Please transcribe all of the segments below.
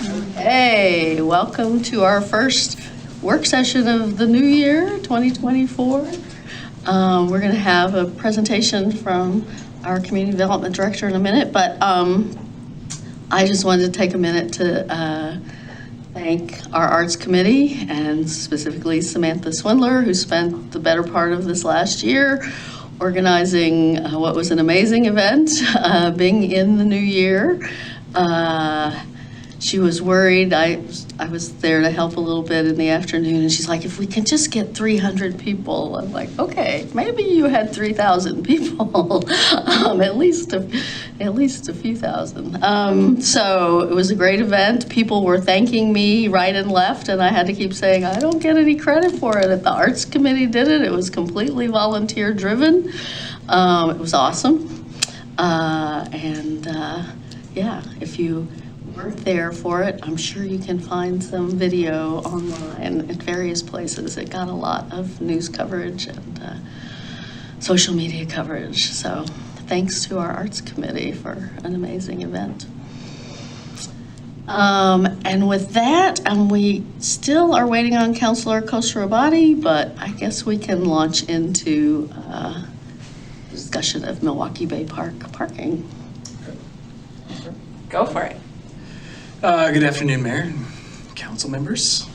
Hey, welcome to our first work session of the new year, 2024. We're going to have a presentation from our Community Development Director in a minute, but I just wanted to take a minute to thank our Arts Committee, and specifically Samantha Swindler, who spent the better part of this last year organizing what was an amazing event, being in the new year. She was worried. I was there to help a little bit in the afternoon, and she's like, if we can just get 300 people. I'm like, okay, maybe you had 3,000 people, at least a few thousand. So it was a great event. People were thanking me right and left, and I had to keep saying, I don't get any credit for it. The Arts Committee did it. It was completely volunteer driven. It was awesome. Yeah, if you weren't there for it, I'm sure you can find some video online at various places. It got a lot of news coverage and social media coverage. So thanks to our Arts Committee for an amazing event. And with that, we still are waiting on Councilor Khosrowshahi, but I guess we can launch into discussion of Milwaukie Bay Park parking. Go for it. Good afternoon, Mayor and council members.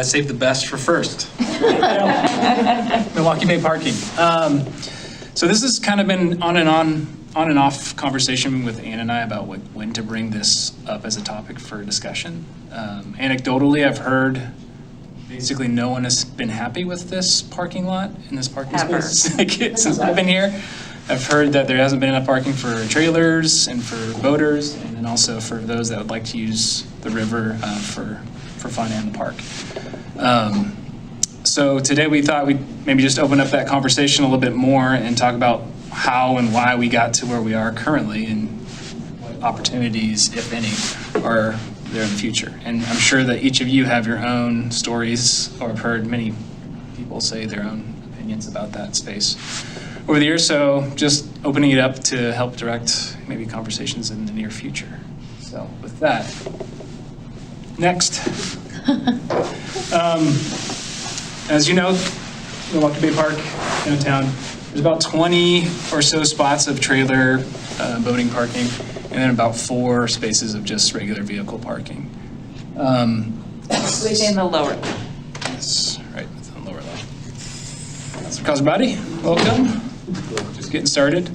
Save the best for first. Milwaukie Bay parking. So this has kind of been on and off conversation with Ann and I about when to bring this up as a topic for discussion. Anecdotally, I've heard basically no one has been happy with this parking lot in this parking space since I've been here. I've heard that there hasn't been enough parking for trailers and for boaters, and then also for those that would like to use the river for fun and the park. So today we thought we'd maybe just open up that conversation a little bit more and talk about how and why we got to where we are currently and what opportunities, if any, are there in the future. And I'm sure that each of you have your own stories, or have heard many people say their own opinions about that space over the years, so just opening it up to help direct maybe conversations in the near future. So with that, next. As you know, Milwaukie Bay Park downtown, there's about 20 or so spots of trailer boating parking, and then about 4 spaces of just regular vehicle parking. Within the lower level. Yes, right, within the lower level. Councilor Khosrowshahi, welcome. Just getting started.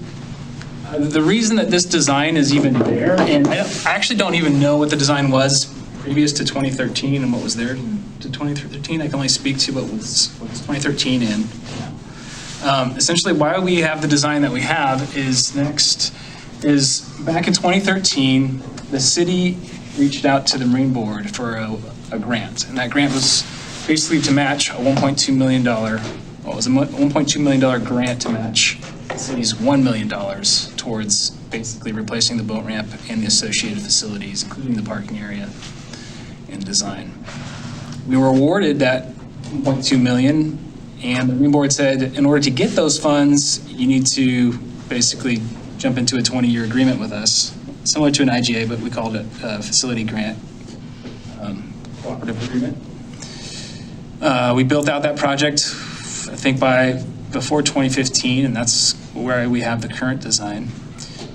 The reason that this design is even there, and I actually don't even know what the design was previous to 2013 and what was there to 2013. I can only speak to what was 2013 in. Essentially, why we have the design that we have is back in 2013, the city reached out to the Marine Board for a grant, and that grant was basically to match a $1.2 million. Well, it was a $1.2 million grant to match the city's $1 million towards basically replacing the boat ramp and the associated facilities, including the parking area and design. We were awarded that $1.2 million, and the Marine Board said, in order to get those funds, you need to basically jump into a 20-year agreement with us, similar to an IGA, but we called it a facility grant cooperative agreement. We built out that project, I think before 2015, and that's where we have the current design.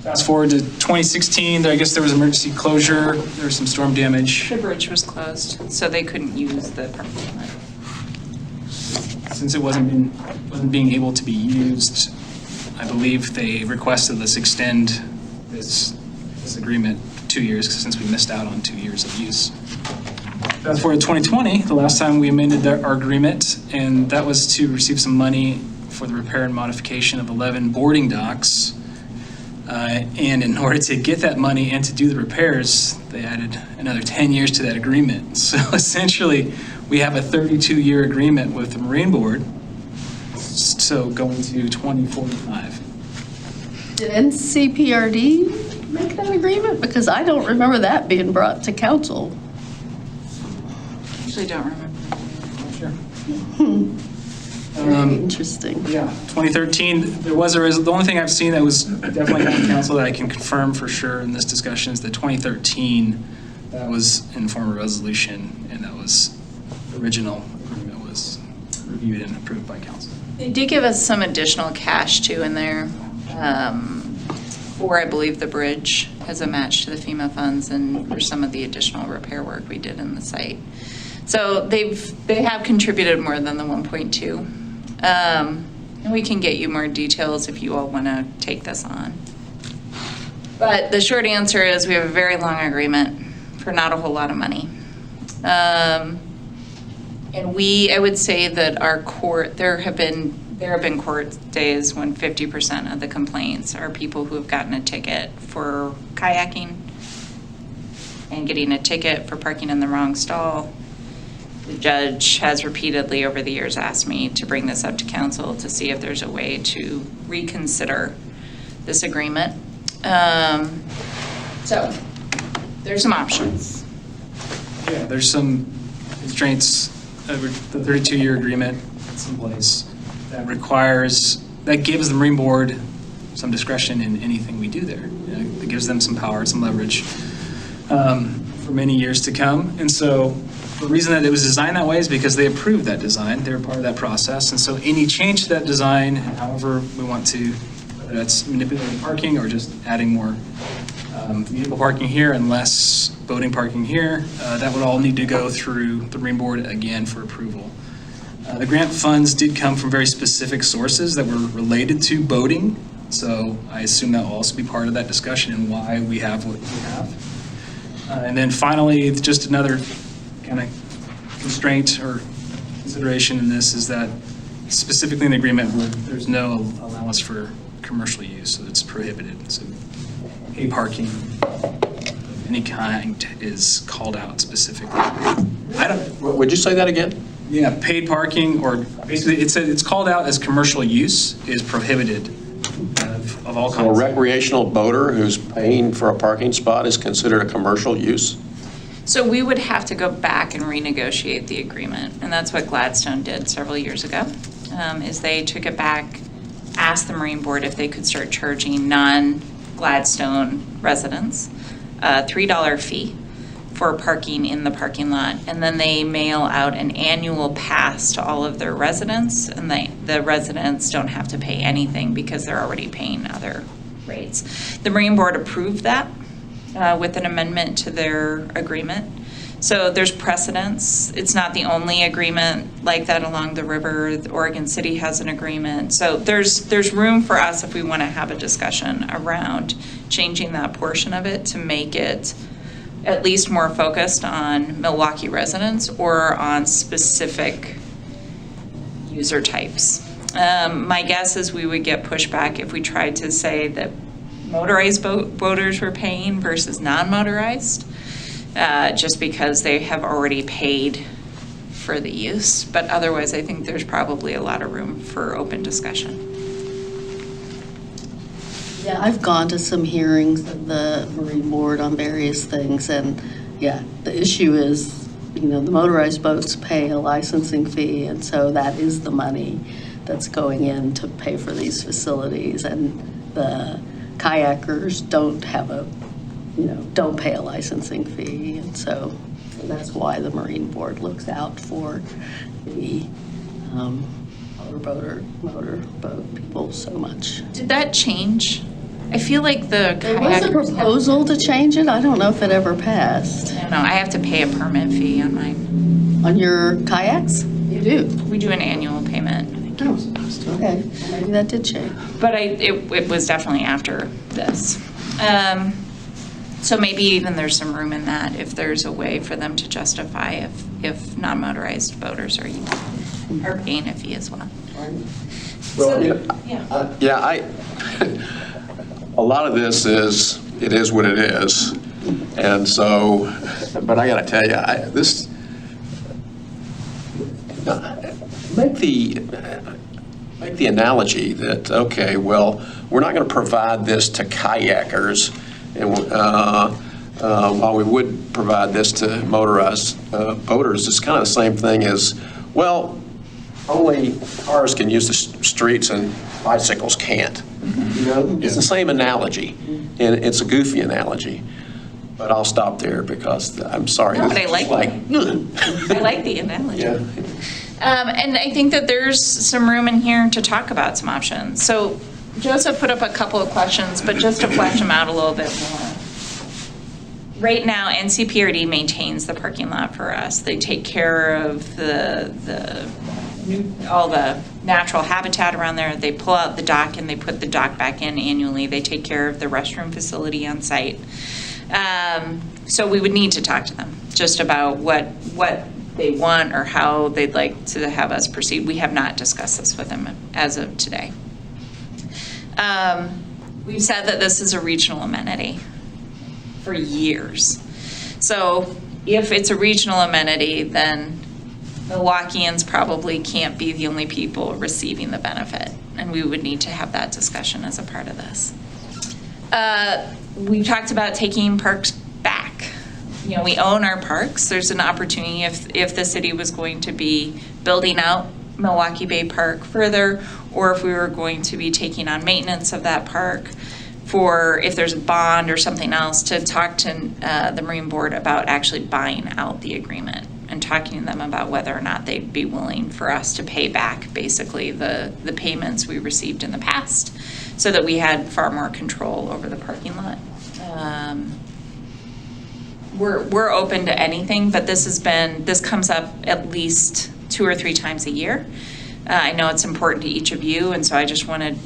Fast forward to 2016, I guess there was emergency closure, there was some storm damage. The bridge was closed, so they couldn't use the parking lot. Since it wasn't being able to be used, I believe they requested us extend this agreement 2 years, since we missed out on 2 years of use. Fast forward to 2020, the last time we amended our agreement, and that was to receive some money for the repair and modification of 11 boarding docks. And in order to get that money and to do the repairs, they added another 10 years to that agreement. So essentially, we have a 32-year agreement with the Marine Board, so going to 2045. Did NCPRD make that agreement? Because I don't remember that being brought to council. Actually don't remember. Sure. Very interesting. Yeah, 2013, there was the only thing I've seen that was definitely on council that I can confirm for sure in this discussion is the 2013 That was in the form of resolution, and that was, the original agreement was reviewed and approved by council. They did give us some additional cash too in there, for I believe the bridge as a match to the FEMA funds and for some of the additional repair work we did in the site. So they have contributed more than the 1.2. And we can get you more details if you all want to take this on. But the short answer is we have a very long agreement for not a whole lot of money. And I would say that our court, there have been court days when 50% of the complaints are people who have gotten a ticket for kayaking and getting a ticket for parking in the wrong stall. The judge has repeatedly over the years asked me to bring this up to council to see if there's a way to reconsider this agreement. So there's some options. Yeah, there's some constraints over the 32-year agreement that's in place that gives the Marine Board some discretion in anything we do there. It gives them some power, some leverage for many years to come. And so the reason that it was designed that way is because they approved that design. They were part of that process. And so any change to that design, however we want to, whether that's manipulating parking or just adding more vehicle parking here and less boating parking here, that would all need to go through the Marine Board again for approval. The grant funds did come from very specific sources that were related to boating. So I assume that will also be part of that discussion and why we have what we have. And then finally, just another kind of constraint or consideration in this is that specifically in the agreement, there's no allowance for commercial use, so it's prohibited. So paid parking of any kind is called out specifically. Would you say that again? Yeah, paid parking, or basically it's called out as commercial use is prohibited of all So a kinds. recreational boater who's paying for a parking spot is considered a commercial use? So we would have to go back and renegotiate the agreement, and that's what Gladstone did several years ago, is they took it back, asked the Marine Board if they could start charging non-Gladstone residents a $3 fee for parking in the parking lot, and then they mail out an annual pass to all of their residents, and the residents don't have to pay anything because they're already paying other rates. The Marine Board approved that with an amendment to their agreement. So there's precedence. It's not the only agreement like that along the river. Oregon City has an agreement. So there's room for us if we want to have a discussion around changing that portion of it to make it at least more focused on Milwaukie residents or on specific user types. My guess is we would get pushback if we tried to say that motorized boaters were paying versus non-motorized, just because they have already paid for the use. But otherwise, I think there's probably a lot of room for open discussion. Yeah, I've gone to some hearings of the Marine Board on various things, and yeah, the issue is, the motorized boats pay a licensing fee, and so that is the money that's going in to pay for these facilities, and the kayakers don't pay a licensing fee, and so that's why the Marine Board looks out for the motorboat people so much. Did that change? I feel like the There was a proposal to change it. I don't know if it ever passed. I don't know, I have to pay a permit fee on mine. On your kayaks? You do? We do an annual payment. Oh, okay. Maybe that did change. But it was definitely after this. So maybe even there's some room in that if there's a way for them to justify if non-motorized boaters are paying a fee as well. Well, Yeah. A lot of this is what it is. And so, but I got to tell you, make the analogy that, okay, well, we're not going to provide this to kayakers, and while we would provide this to motorized boaters, it's kind of the same thing as, well, only cars can use the streets and bicycles can't. It's the same analogy, and it's a goofy analogy. But I'll stop there because I'm sorry. No, but I like ugh. I like the analogy. Yeah. And I think that there's some room in here to talk about some options. So Joseph put up a couple of questions, but just to flesh them out a little bit more. Right now, NCPRD maintains the parking lot for us. They take care of all the natural habitat around there. They pull out the dock and they put the dock back in annually. They take care of the restroom facility on site. So we would need to talk to them just about what they want or how they'd like to have us proceed. We have not discussed this with them as of today. We've said that this is a regional amenity for years. So if it's a regional amenity, then Milwaukeeans probably can't be the only people receiving the benefit, and we would need to have that discussion as a part of this. We talked about taking parks back. You know, we own our parks. There's an opportunity if the city was going to be building out Milwaukie Bay Park further, or if we were going to be taking on maintenance of that park, for if there's a bond or something else, to talk to the Marine Board about actually buying out the agreement and talking to them about whether or not they'd be willing for us to pay back basically the payments we received in the past, so that we had far more control over the parking lot. We're open to anything, but this comes up at least 2 or 3 times a year. I know it's important to each of you, and so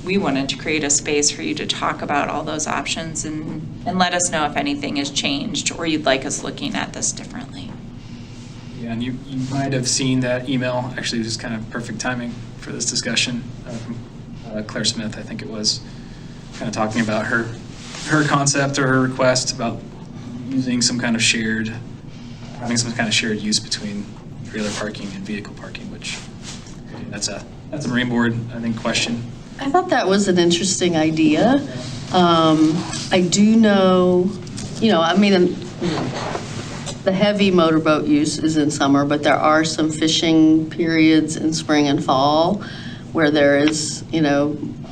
we wanted to create a space for you to talk about all those options and let us know if anything has changed or you'd like us looking at this differently. Yeah, and you might have seen that email. Actually, it was kind of perfect timing for this discussion from Claire Smith, I think it was, kind of talking about her concept or her request about having some kind of shared use between trailer parking and vehicle parking, which that's a Marine Board, I think, question. I thought that was an interesting idea. I do know, I mean, the heavy motorboat use is in summer, but there are some fishing periods in spring and fall where there is, a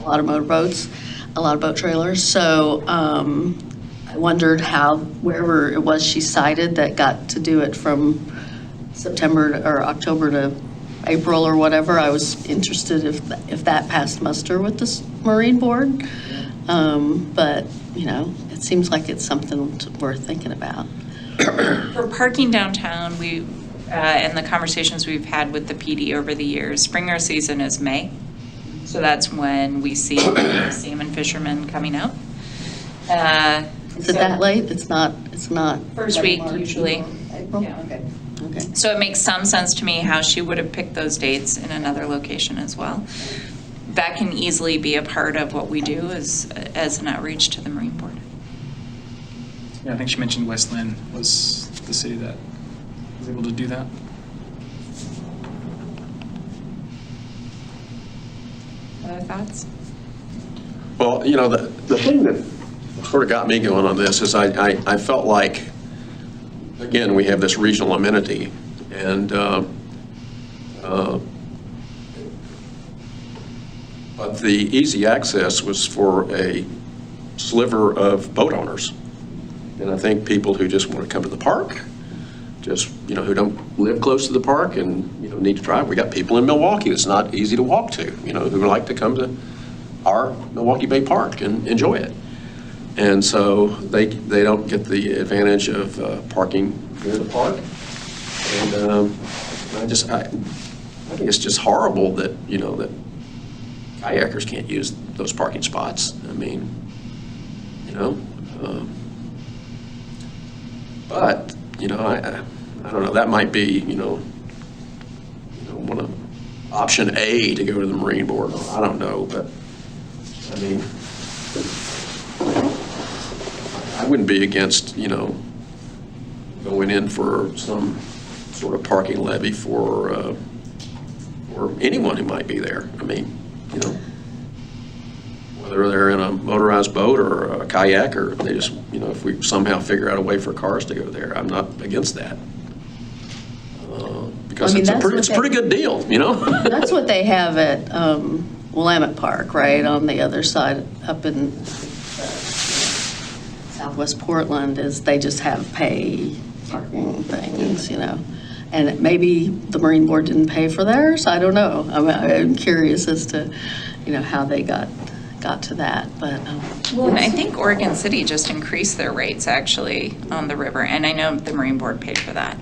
lot of motorboats, a lot of boat trailers. So I wondered wherever it was she cited that got to do it from September or October to April or whatever. I was interested if that passed muster with the Marine Board. But, it seems like it's something worth thinking about. For parking downtown, and the conversations we've had with the PD over the years, springer season is May. So that's when we see salmon fishermen coming out. Is it that late? It's not. First like week, March, usually. April? Yeah. Okay. So it makes some sense to me how she would have picked those dates in another location as well. That can easily be a part of what we do as an outreach to the Marine Board. Yeah, I think she mentioned West Lynn was the city that was able to do that. Other thoughts? Well, the thing that sort of got me going on this is I felt like, again, we have this regional amenity, and but the easy access was for a sliver of boat owners. And I think people who just want to come to the park, who don't live close to the park and, need to drive. We got people in Milwaukie that's not easy to walk to, who would like to come to our Milwaukie Bay Park and enjoy it. And so they don't get the advantage of parking near the park. And I think it's just horrible that, that kayakers can't use those parking spots. I mean, but, I don't know, that might be, one of option A to go to the Marine Board. I don't know, but, I mean, I wouldn't be against, going in for some sort of parking levy for anyone who might be there. I mean, whether they're in a motorized boat or a kayak, or they just, if we somehow figure out a way for cars to go there, I'm not against that. Because it's a pretty good deal, That's what they have at Willamette Park, right, on the other side, up in Southwest Portland is they just have pay parking things, And maybe the Marine Board didn't pay for theirs, I don't know. I'm curious as to, how they got to that, but. Well, and I think Oregon City just increased their rates actually on the river, and I know the Marine Board paid for that.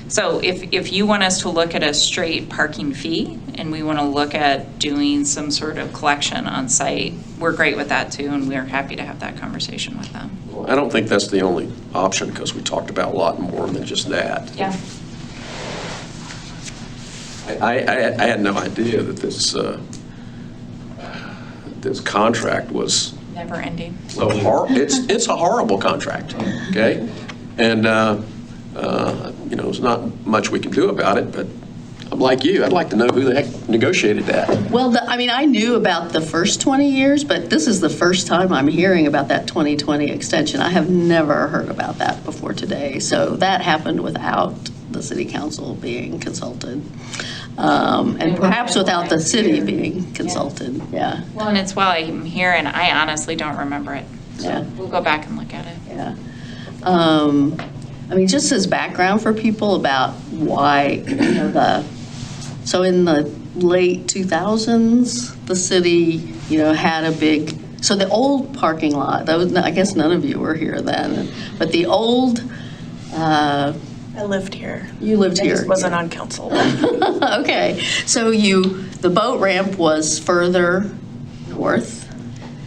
So if you want us to look at a straight parking fee and we want to look at doing some sort of collection on site, we're great with that too, and we're happy to have that conversation with them. I don't think that's the only option, because we talked about a lot more than just that. Yeah. I had no idea that this contract was Never ending. so it's a horrible contract, okay? And, there's not much we can do about it, but I'm like you, I'd like to know who the heck negotiated that. Well, I knew about the first 20 years, but this is the first time I'm hearing about that 2020 extension. I have never heard about that before today. So that happened without the city council being consulted. And perhaps without the city being consulted, yeah. Well, and it's while I'm here, and I honestly don't remember it. So Yeah. we'll go back and look at it. Yeah. Just as background for people about why, so in the late 2000s, the city, had a big, so the old parking lot, I guess none of you were here then, but the old, I lived here. you lived I here. just wasn't on council. Okay, so the boat ramp was further north,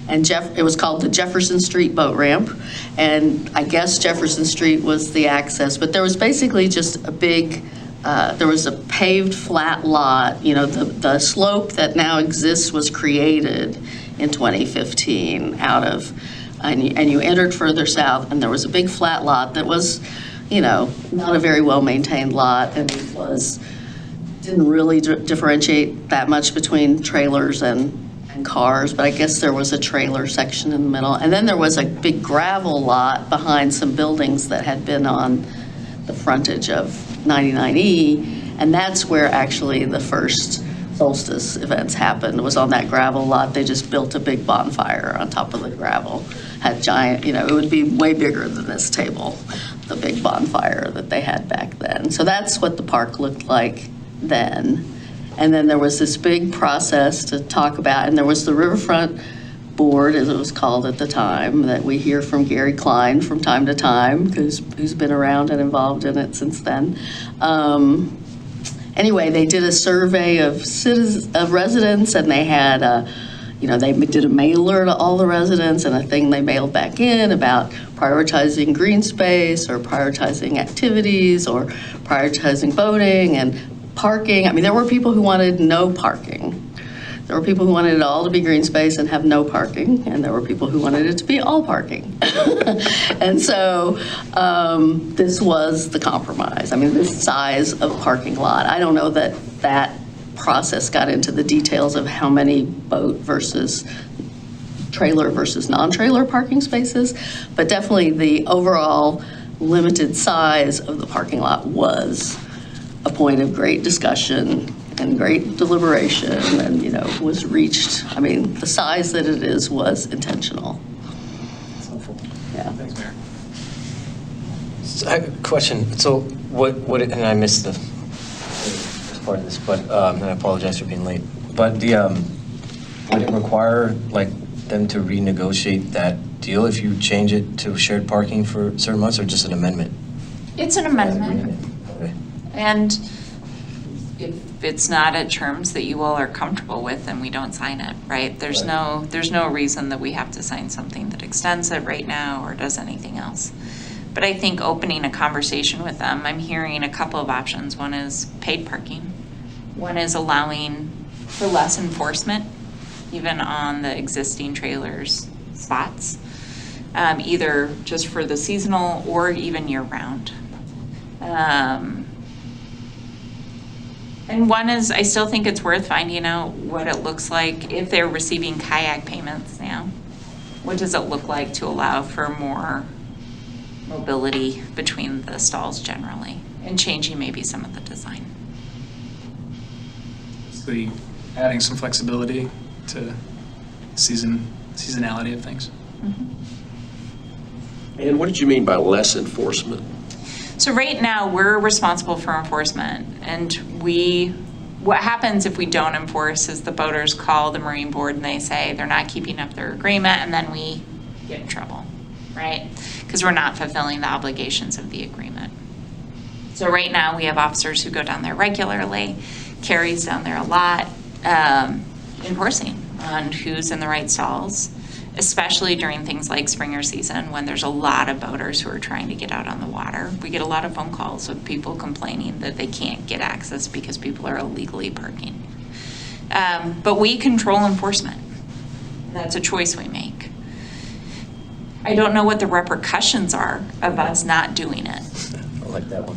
and it was called the Jefferson Street Boat Ramp, and I guess Jefferson Street was the access, but there was basically just a big, there was a paved flat lot, the slope that now exists was created in 2015 and you entered further south, and there was a big flat lot that was, not a very well-maintained lot, and it didn't really differentiate that much between trailers and cars, but I guess there was a trailer section in the middle. And then there was a big gravel lot behind some buildings that had been on the frontage of 99E, and that's where actually the first solstice events happened, was on that gravel lot. They just built a big bonfire on top of the gravel. Had giant, it would be way bigger than this table, the big bonfire that they had back then. So that's what the park looked like then. And then there was this big process to talk about, and there was the Riverfront Board, as it was called at the time, that we hear from Gary Klein from time to time, who's been around and involved in it since then. Anyway, they did a survey of residents, and they had they did a mailer to all the residents, and a thing they mailed back in about prioritizing green space or prioritizing activities or prioritizing boating and parking. There were people who wanted no parking. There were people who wanted it all to be green space and have no parking, and there were people who wanted it to be all parking. And so this was the compromise. This size of parking lot. I don't know that process got into the details of how many boat versus trailer versus non-trailer parking spaces, but definitely the overall limited size of the parking lot was a point of great discussion and great deliberation, and was reached. The size that it is was intentional. Yeah. Thanks, Mayor. So I have a question. So what, and I missed the first part of this, but, and I apologize for being late, but would it require them to renegotiate that deal if you change it to shared parking for certain months, or just an amendment? It's an amendment. Okay. And if it's not at terms that you all are comfortable with, then we don't sign it, right? There's no reason that we have to sign something that extends it right now or does anything else. But I think opening a conversation with them, I'm hearing a couple of options. One is paid parking. One is allowing for less enforcement, even on the existing trailers spots, either just for the seasonal or even year-round. And one is, I still think it's worth finding out what it looks like if they're receiving kayak payments now. What does it look like to allow for more mobility between the stalls generally, and changing maybe some of the design? So adding some flexibility to seasonality of things. And what did you mean by less enforcement? So right now, we're responsible for enforcement, and what happens if we don't enforce is the boaters call the Marine Board and they say they're not keeping up their agreement, and then we get in trouble, right? Because we're not fulfilling the obligations of the agreement. So right now, we have officers who go down there regularly, Carrie's down there a lot, enforcing on who's in the right stalls, especially during things like Springer season when there's a lot of boaters who are trying to get out on the water. We get a lot of phone calls of people complaining that they can't get access because people are illegally parking. But we control enforcement. That's a choice we make. I don't know what the repercussions are of us not doing it. I like that one.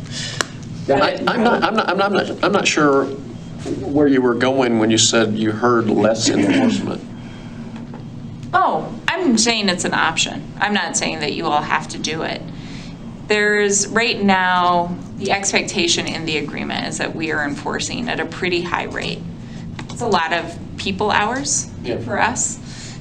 I'm not sure where you were going when you said you heard less enforcement. Oh, I'm saying it's an option. I'm not saying that you all have to do it. There's, right now, the expectation in the agreement is that we are enforcing at a pretty high rate. It's a lot of people hours for us.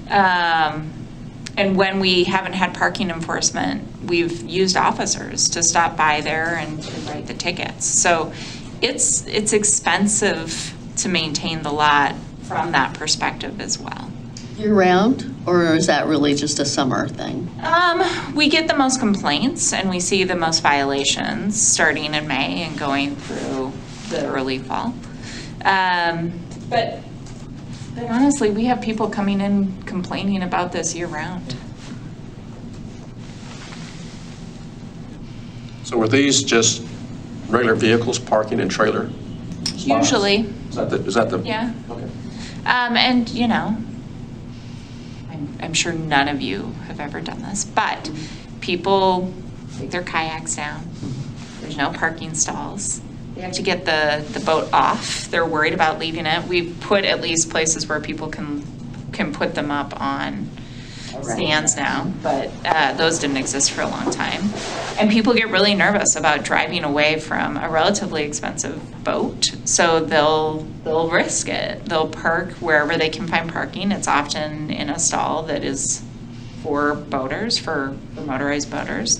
And when we haven't had parking enforcement, we've used officers to stop by there and to write the tickets. So it's expensive to maintain the lot from that perspective as well. Year-round, or is that really just a summer thing? We get the most complaints and we see the most violations starting in May and going through the early fall. But honestly, we have people coming in complaining about this year-round. So were these just regular vehicles parking in trailer spots? Usually, Is that the? yeah. Okay. And, you know, I'm sure none of you have ever done this, but people take their kayaks down. There's no parking stalls. They have to get the boat off. They're worried about leaving it. We've put at least places where people can put them up on stands now, but those didn't exist for a long time. And people get really nervous about driving away from a relatively expensive boat, so they'll risk it. They'll park wherever they can find parking. It's often in a stall that is for boaters, for motorized boaters.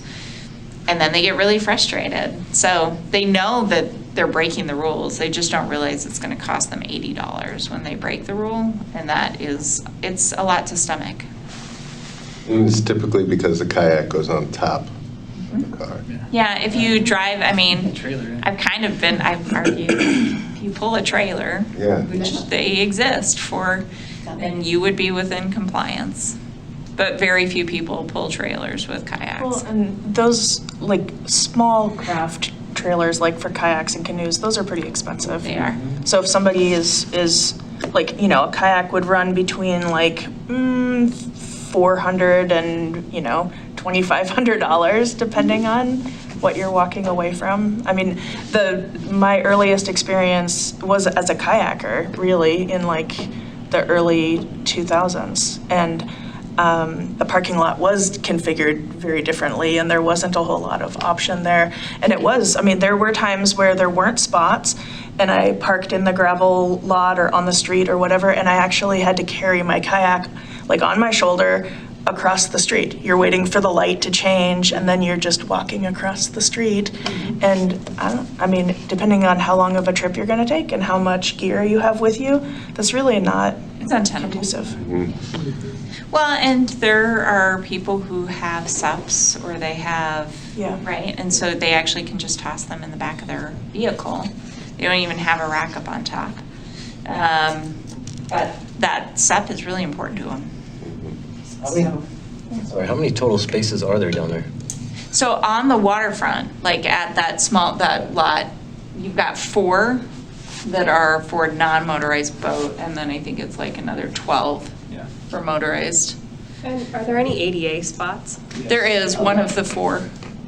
And then they get really frustrated. So they know that they're breaking the rules. They just don't realize it's going to cost them $80 when they break the rule. And it's a lot to stomach. And it's typically because the kayak goes on top of the car. Yeah, if you drive, I mean, Trailer. I've argued, if you pull a trailer, Yeah. which they exist for, then you would be within compliance. But very few people pull trailers with kayaks. Well, and those, like, small craft trailers, like for kayaks and canoes, those are pretty expensive. They are. So if somebody is like, you know, a kayak would run between like $400 and, you know, $2,500, depending on what you're walking away from. I mean, my earliest experience was as a kayaker, really, in like the early 2000s. And the parking lot was configured very differently, and there wasn't a whole lot of option there. And there were times where there weren't spots, and I parked in the gravel lot or on the street or whatever, and I actually had to carry my kayak like on my shoulder across the street. You're waiting for the light to change, and then you're just walking across the street. And depending on how long of a trip you're gonna take and how much gear you have with you, that's really not It's untenable. conducive. Well, and there are people who have SUPs or they have, Yeah. right? And so they actually can just toss them in the back of their vehicle. They don't even have a rack up on top. But that SUP is really important to them. Sorry, how many total spaces are there down there? So on the waterfront, like at that lot, you've got 4 that are for non-motorized boat, and then I think it's like another 12 for motorized. And are there any ADA spots? There is one of the 4.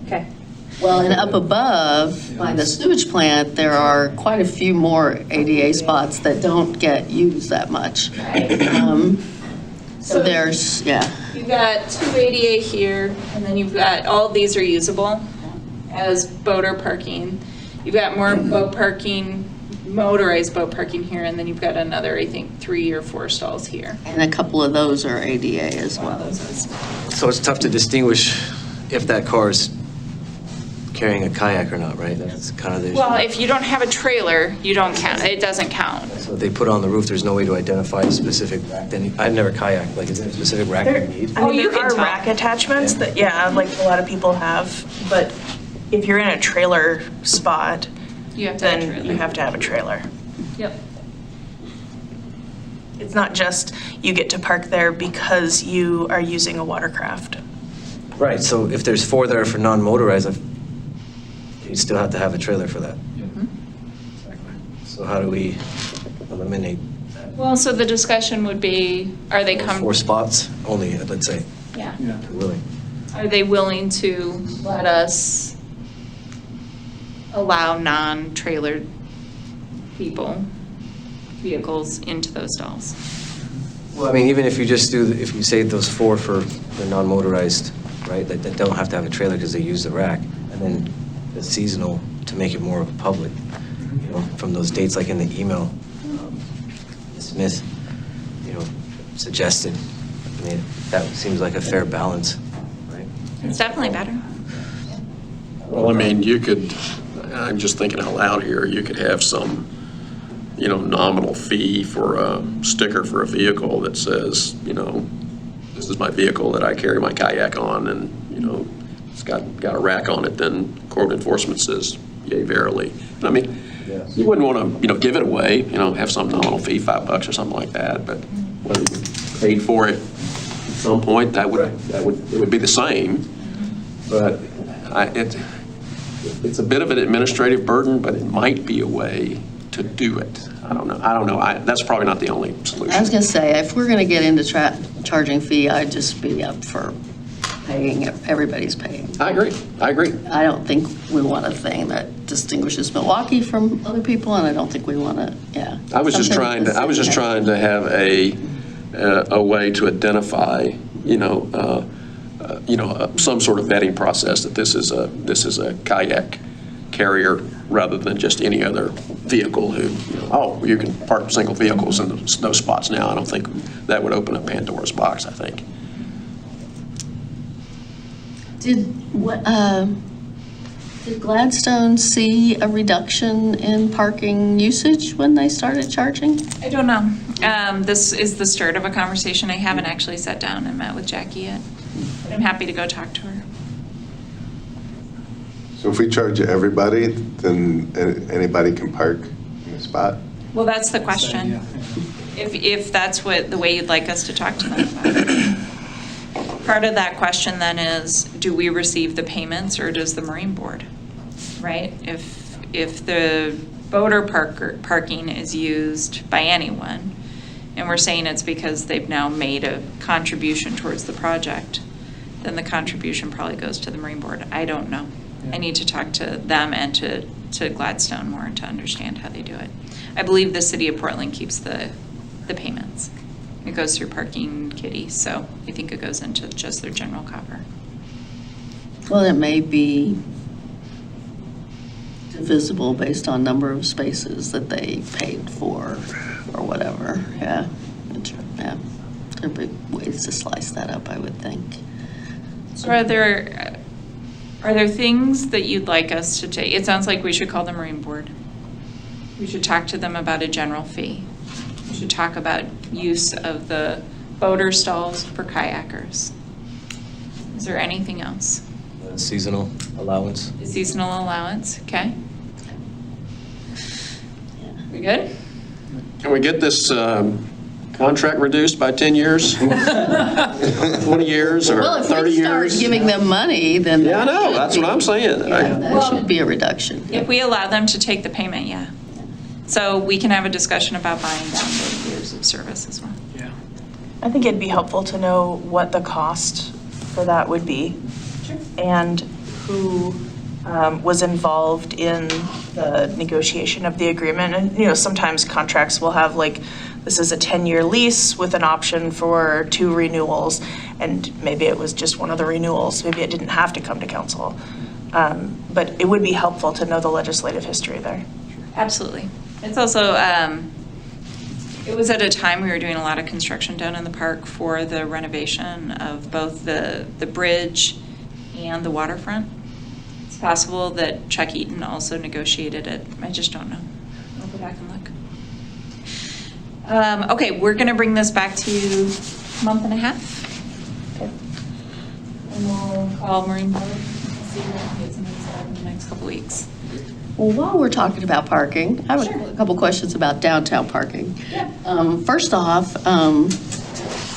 Okay. Well, and up above, by the sewage plant, there are quite a few more ADA spots that don't get used that much. So there's, You've got 2 ADA here, and then you've got, all of these are usable as boater parking. You've got more boat parking, motorized boat parking here, and then you've got another, I think, 3 or 4 stalls here. and a couple of those are ADA as well. So it's tough to distinguish if that car is carrying a kayak or not, right? That's kind of the issue. Well, if you don't have a trailer, you don't count, it doesn't count. So if they put it on the roof, there's no way to identify a specific rack. Then I've never kayaked. Like, is there a specific rack you need? I Oh, mean, you there can are tell. rack attachments that, yeah, like a lot of people have, but if you're in a trailer spot, You have to have a then trailer. you have to have a trailer. Yep. It's not just you get to park there because you are using a watercraft. Right, so if there's 4 that are for non-motorized, you still have to have a trailer for that. So how do we eliminate Well, so the discussion would be, are they 4 spots only, let's say, Yeah. if they're willing? Are they willing to let us allow non-trailered vehicles into those stalls? Well, I mean, even if you just do, if you say those 4 for the non-motorized, right, that don't have to have a trailer because they use the rack, and then the seasonal to make it more of a public, you know, from those dates like in the email, Smith, you know, suggested. I mean, that seems like a fair balance, right? It's definitely better. Well, I mean, you could, I'm just thinking out loud here, you could have some, you know, nominal fee for a sticker for a vehicle that says, you know, this is my vehicle that I carry my kayak on, and, you know, it's got a rack on it, then code enforcement says, yea, verily. I mean, you wouldn't want to, you know, give it away, you know, have some nominal fee, $5 or something like that, but whether you paid for it at some point, it would be the same. But it's a bit of an administrative burden, but it might be a way to do it. I don't know. That's probably not the only solution. I was going to say, if we're going to get into charging fee, I'd just be up for paying, everybody's paying. I agree. I don't think we want a thing that distinguishes Milwaukie from other people, and I don't think we want to, yeah. I was just trying to have a way to identify, some sort of vetting process that this is a kayak carrier rather than just any other vehicle who, you can park single vehicles in those spots now. I don't think that would open up Pandora's box, I think. Did Gladstone see a reduction in parking usage when they started charging? I don't know. This is the start of a conversation. I haven't actually sat down and met with Jackie yet. But I'm happy to go talk to her. So if we charge everybody, then anybody can park in a spot? Well, that's the question. If that's the way you'd like us to talk to them about. Part of that question then is, do we receive the payments or does the Marine Board, right? If the boater parking is used by anyone, and we're saying it's because they've now made a contribution towards the project, then the contribution probably goes to the Marine Board. I don't know. I need to talk to them and to Gladstone more to understand how they do it. I believe the city of Portland keeps the payments. It goes through Parking Kitty, so I think it goes into just their general copper. Well, it may be divisible based on number of spaces that they paid for or whatever, yeah. Yeah, there'd be ways to slice that up, I would think. So are there things that you'd like us to take? It sounds like we should call the Marine Board. We should talk to them about a general fee. We should talk about use of the boater stalls for kayakers. Is there anything else? Seasonal allowance. Seasonal allowance, okay. We good? Can we get this contract reduced by 10 years? 20 years or Well, if 30 we start years? giving them money, then. Yeah, I know, that's what I'm saying. Yeah, that should be a reduction. If we allow them to take the payment, yeah. So we can have a discussion about buying down the years of service as well. Yeah. I think it'd be helpful to know what the cost for that would be. And who was involved in the negotiation of the agreement. And, sometimes contracts will have this is a 10-year lease with an option for 2 renewals. And maybe it was just one of the renewals. Maybe it didn't have to come to council. But it would be helpful to know the legislative history there. Absolutely. It's also, it was at a time we were doing a lot of construction down in the park for the renovation of both the bridge and the waterfront. It's possible that Chuck Eaton also negotiated it. I just don't know. I'll go back and look. Okay, we're going to bring this back to you a month and a half. And we'll call Marine Board and see what gets in the next couple weeks. Well, while we're talking about parking, I have a couple questions about downtown parking. Yeah. First off,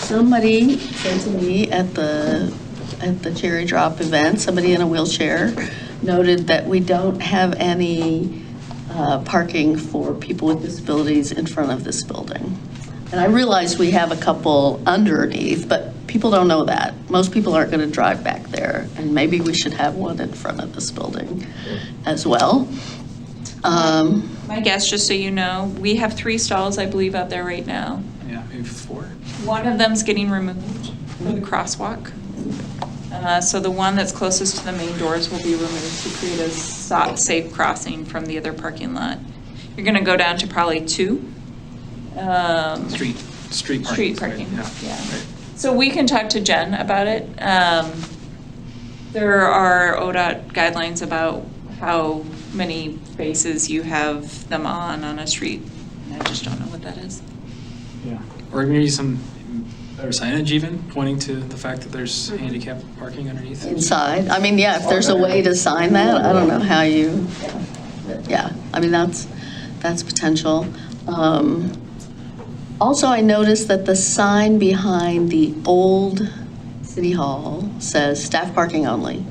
somebody said to me at the Cherry Drop event, somebody in a wheelchair noted that we don't have any parking for people with disabilities in front of this building. And I realize we have a couple underneath, but people don't know that. Most people aren't going to drive back there, and maybe we should have one in front of this building as well. My guess, just so you know, we have 3 stalls, I believe, out there right now. Yeah, maybe 4. One of them's getting removed for the crosswalk. So the one that's closest to the main doors will be removed to create a safe crossing from the other parking lot. You're going to go down to probably 2. Street parking. Street parking, Yeah. yeah. Right. So we can talk to Jen about it. There are ODOT guidelines about how many spaces you have them on a street. And I just don't know what that is. Yeah. Or maybe some better signage even, pointing to the fact that there's handicap parking underneath. Inside, I mean, yeah, if there's a way to sign that, I don't know how you, yeah, I mean, that's potential. Also, I noticed that the sign behind the old City Hall says staff parking only.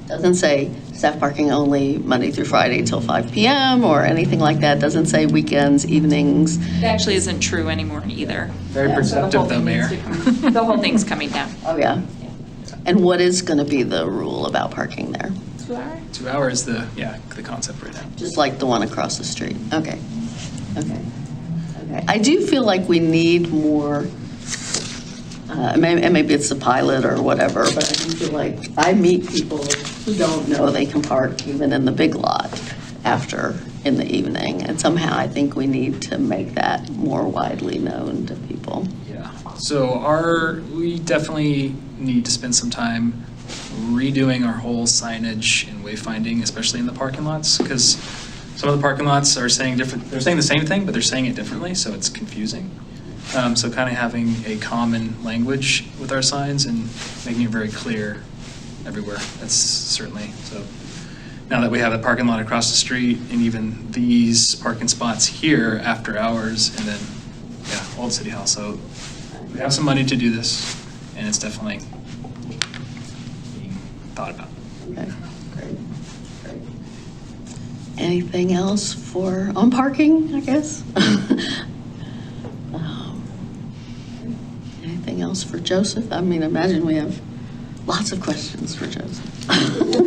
Doesn't say staff parking only Monday through Friday till 5 p.m. or anything like that. Doesn't say weekends, evenings. It actually isn't true anymore either. Very perceptive though, Mayor. The whole thing's coming down. Oh, yeah. And what is going to be the rule about parking there? 2 hours? 2 hours, the concept right now. Just like the one across the street? Okay. Okay. I do feel like we need more, and maybe it's a pilot or whatever, but I do feel like I meet people who don't know they can park even in the big lot after in the evening. And somehow I think we need to make that more widely known to people. Yeah. So we definitely need to spend some time redoing our whole signage and wayfinding, especially in the parking lots, because some of the parking lots are saying they're saying the same thing, but they're saying it differently, so it's confusing. So kind of having a common language with our signs and making it very clear everywhere. That's certainly, so now that we have a parking lot across the street and even these parking spots here after hours and then, yeah, Old City Hall. So we have some money to do this and it's definitely being thought about. Okay, great. Anything else on parking, I guess? Anything else for Joseph? I mean, imagine we have lots of questions for Joseph.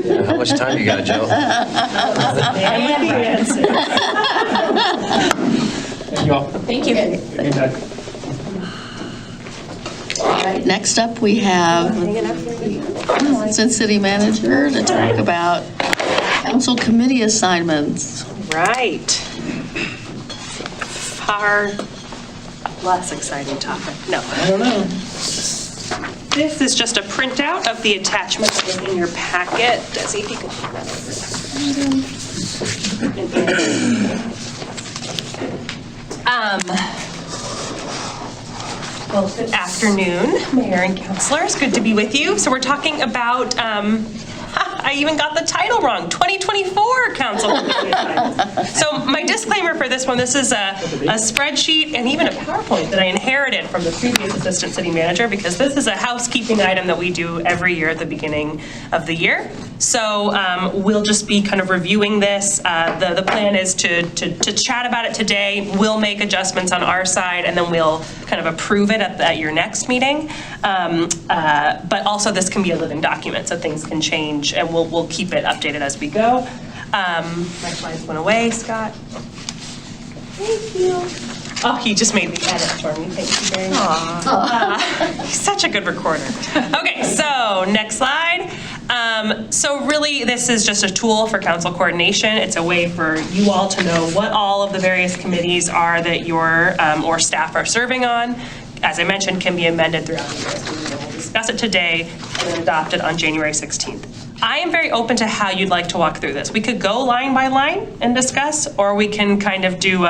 Yeah, how much time you got, Joe? Thank you all. Thank you. All right, next up, we have the Assistant City Manager to talk about council committee assignments. Right. Far less exciting topic. No. I don't know. This is just a printout of the attachment that was in your packet. Desi, if you could put that over. Well, good afternoon, Mayor and Councilors. Good to be with you. So we're talking about, I even got the title wrong, 2024 Council Committee Assignments. So my disclaimer for this one, this is a spreadsheet and even a PowerPoint that I inherited from the previous Assistant City Manager, because this is a housekeeping item that we do every year at the beginning of the year. So we'll just be kind of reviewing this. The plan is to chat about it today. We'll make adjustments on our side, and then we'll kind of approve it at your next meeting. But also this can be a living document, so things can change, and we'll keep it updated as we go. My slides went away, Scott. Thank you. Oh, he just made the edit for me. Thank you very much. He's such a good recorder. Okay, so next slide. So really, this is just a tool for council coordination. It's a way for you all to know what all of the various committees are that your or staff are serving on. As I mentioned, can be amended throughout the year. So we'll discuss it today and then adopt it on January 16th. I am very open to how you'd like to walk through this. We could go line by line and discuss, or we can kind of do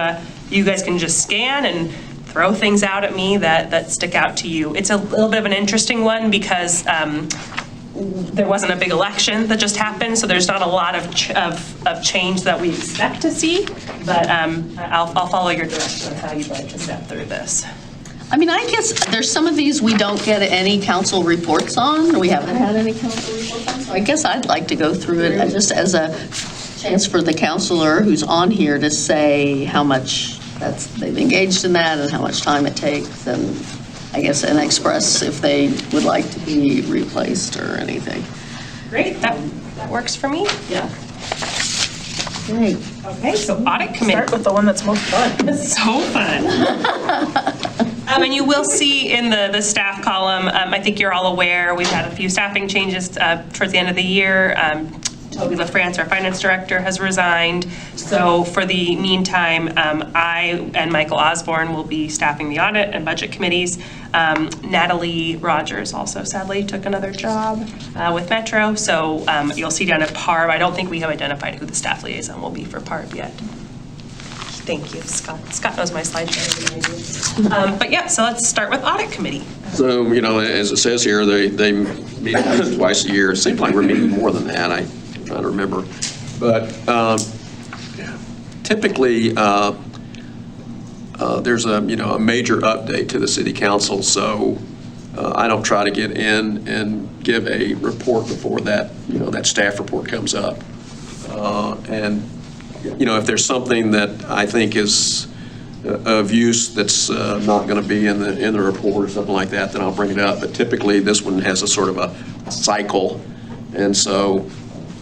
you guys can just scan and throw things out at me that stick out to you. It's a little bit of an interesting one because there wasn't a big election that just happened, so there's not a lot of change that we expect to see, but I'll follow your direction on how you'd like to step through this. I mean, I guess there's some of these we don't get any council reports on. We haven't had any council reports on. So I guess I'd like to go through it just as a chance for the counselor who's on here to say how much they've engaged in that and how much time it takes, and I guess, and express if they would like to be replaced or anything. Great, that works for me. Yeah. Great. Okay, so audit committee. Start with the one that's most fun. So fun. And you will see in the staff column, I think you're all aware, we've had a few staffing changes towards the end of the year. Toby LaFrance, our finance director, has resigned. So for the meantime, I and Michael Osborne will be staffing the audit and budget committees. Natalie Rogers also sadly took another job with Metro. So you'll see down at PARB, I don't think we have identified who the staff liaison will be for PARB yet. Thank you, Scott. Scott knows my slideshow. But yeah, so let's start with audit committee. So, as it says here, they meet twice a year. It seems like we're meeting more than that. I'm trying to remember. But typically, there's a major update to the city council. So I don't try to get in and give a report before that, that staff report comes up. And if there's something that I think is of use that's not going to be in the report or something like that, then I'll bring it up. But typically, this one has a sort of a cycle, and so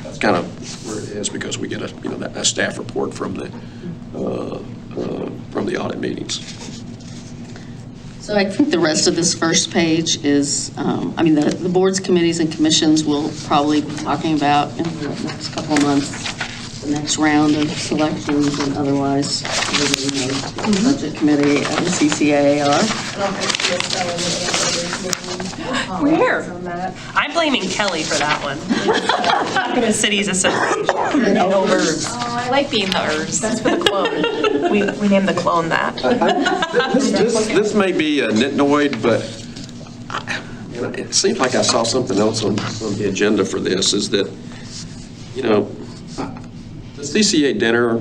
that's kind of where it is because we get a staff report from the audit meetings. So I think the rest of this first page is, the boards, committees, and commissions we'll probably be talking about in the next couple of months. The next round of selections and otherwise, budget committee and the CCAR. Where? I'm blaming Kelly for that one. The city's association. I like being the ERS. That's for the clone. We named the clone that. This may be a nitnoid, but it seems like I saw something else on the agenda for this, is that, the CCA dinner,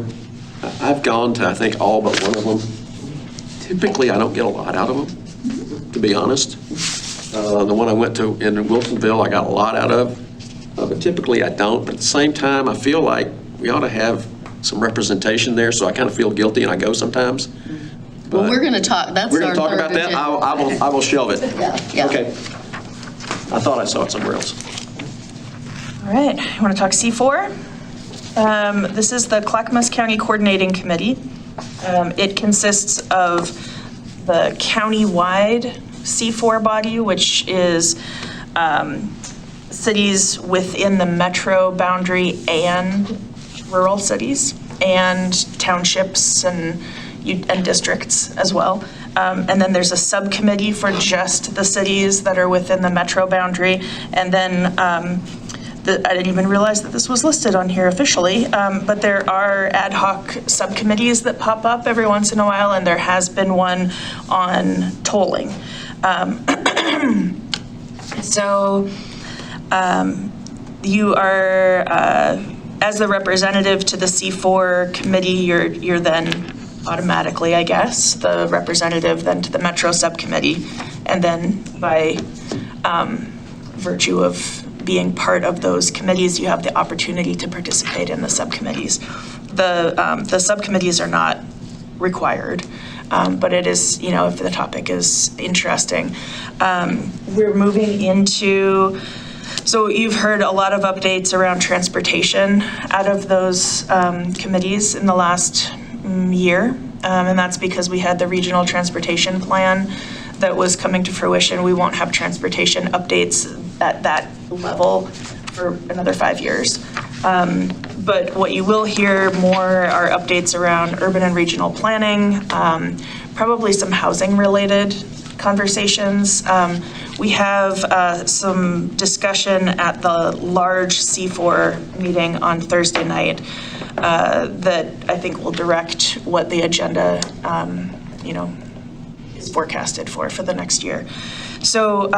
I've gone to, I think, all but one of them. Typically, I don't get a lot out of them, to be honest. The one I went to in Wilsonville, I got a lot out of, but typically I don't. But at the same time, I feel like we ought to have some representation there, so I kind of feel guilty and I go sometimes. Well, we're going to talk, that's our We're going to talk third about that? agenda. I will shelve it. Yeah. Okay. I thought I saw it somewhere else. All right, you want to talk C4? This is the Clackamas County Coordinating Committee. It consists of the county-wide C4 body, which is cities within the metro boundary and rural cities, and townships and districts as well. And then there's a subcommittee for just the cities that are within the metro boundary. And then I didn't even realize that this was listed on here officially, but there are ad hoc subcommittees that pop up every once in a while, and there has been one on tolling. So you are, as the representative to the C4 committee, you're then automatically, I guess, the representative then to the Metro subcommittee, and then by virtue of being part of those committees, you have the opportunity to participate in the subcommittees. The subcommittees are not required, but it is, if the topic is interesting. We're moving into, so you've heard a lot of updates around transportation out of those committees in the last year, and that's because we had the regional transportation plan that was coming to fruition. We won't have transportation updates at that level for another 5 years. But what you will hear more are updates around urban and regional planning, probably some housing related conversations. we have some discussion at the large C4 meeting on Thursday night that I think will direct what the agenda, is forecasted for the next year. So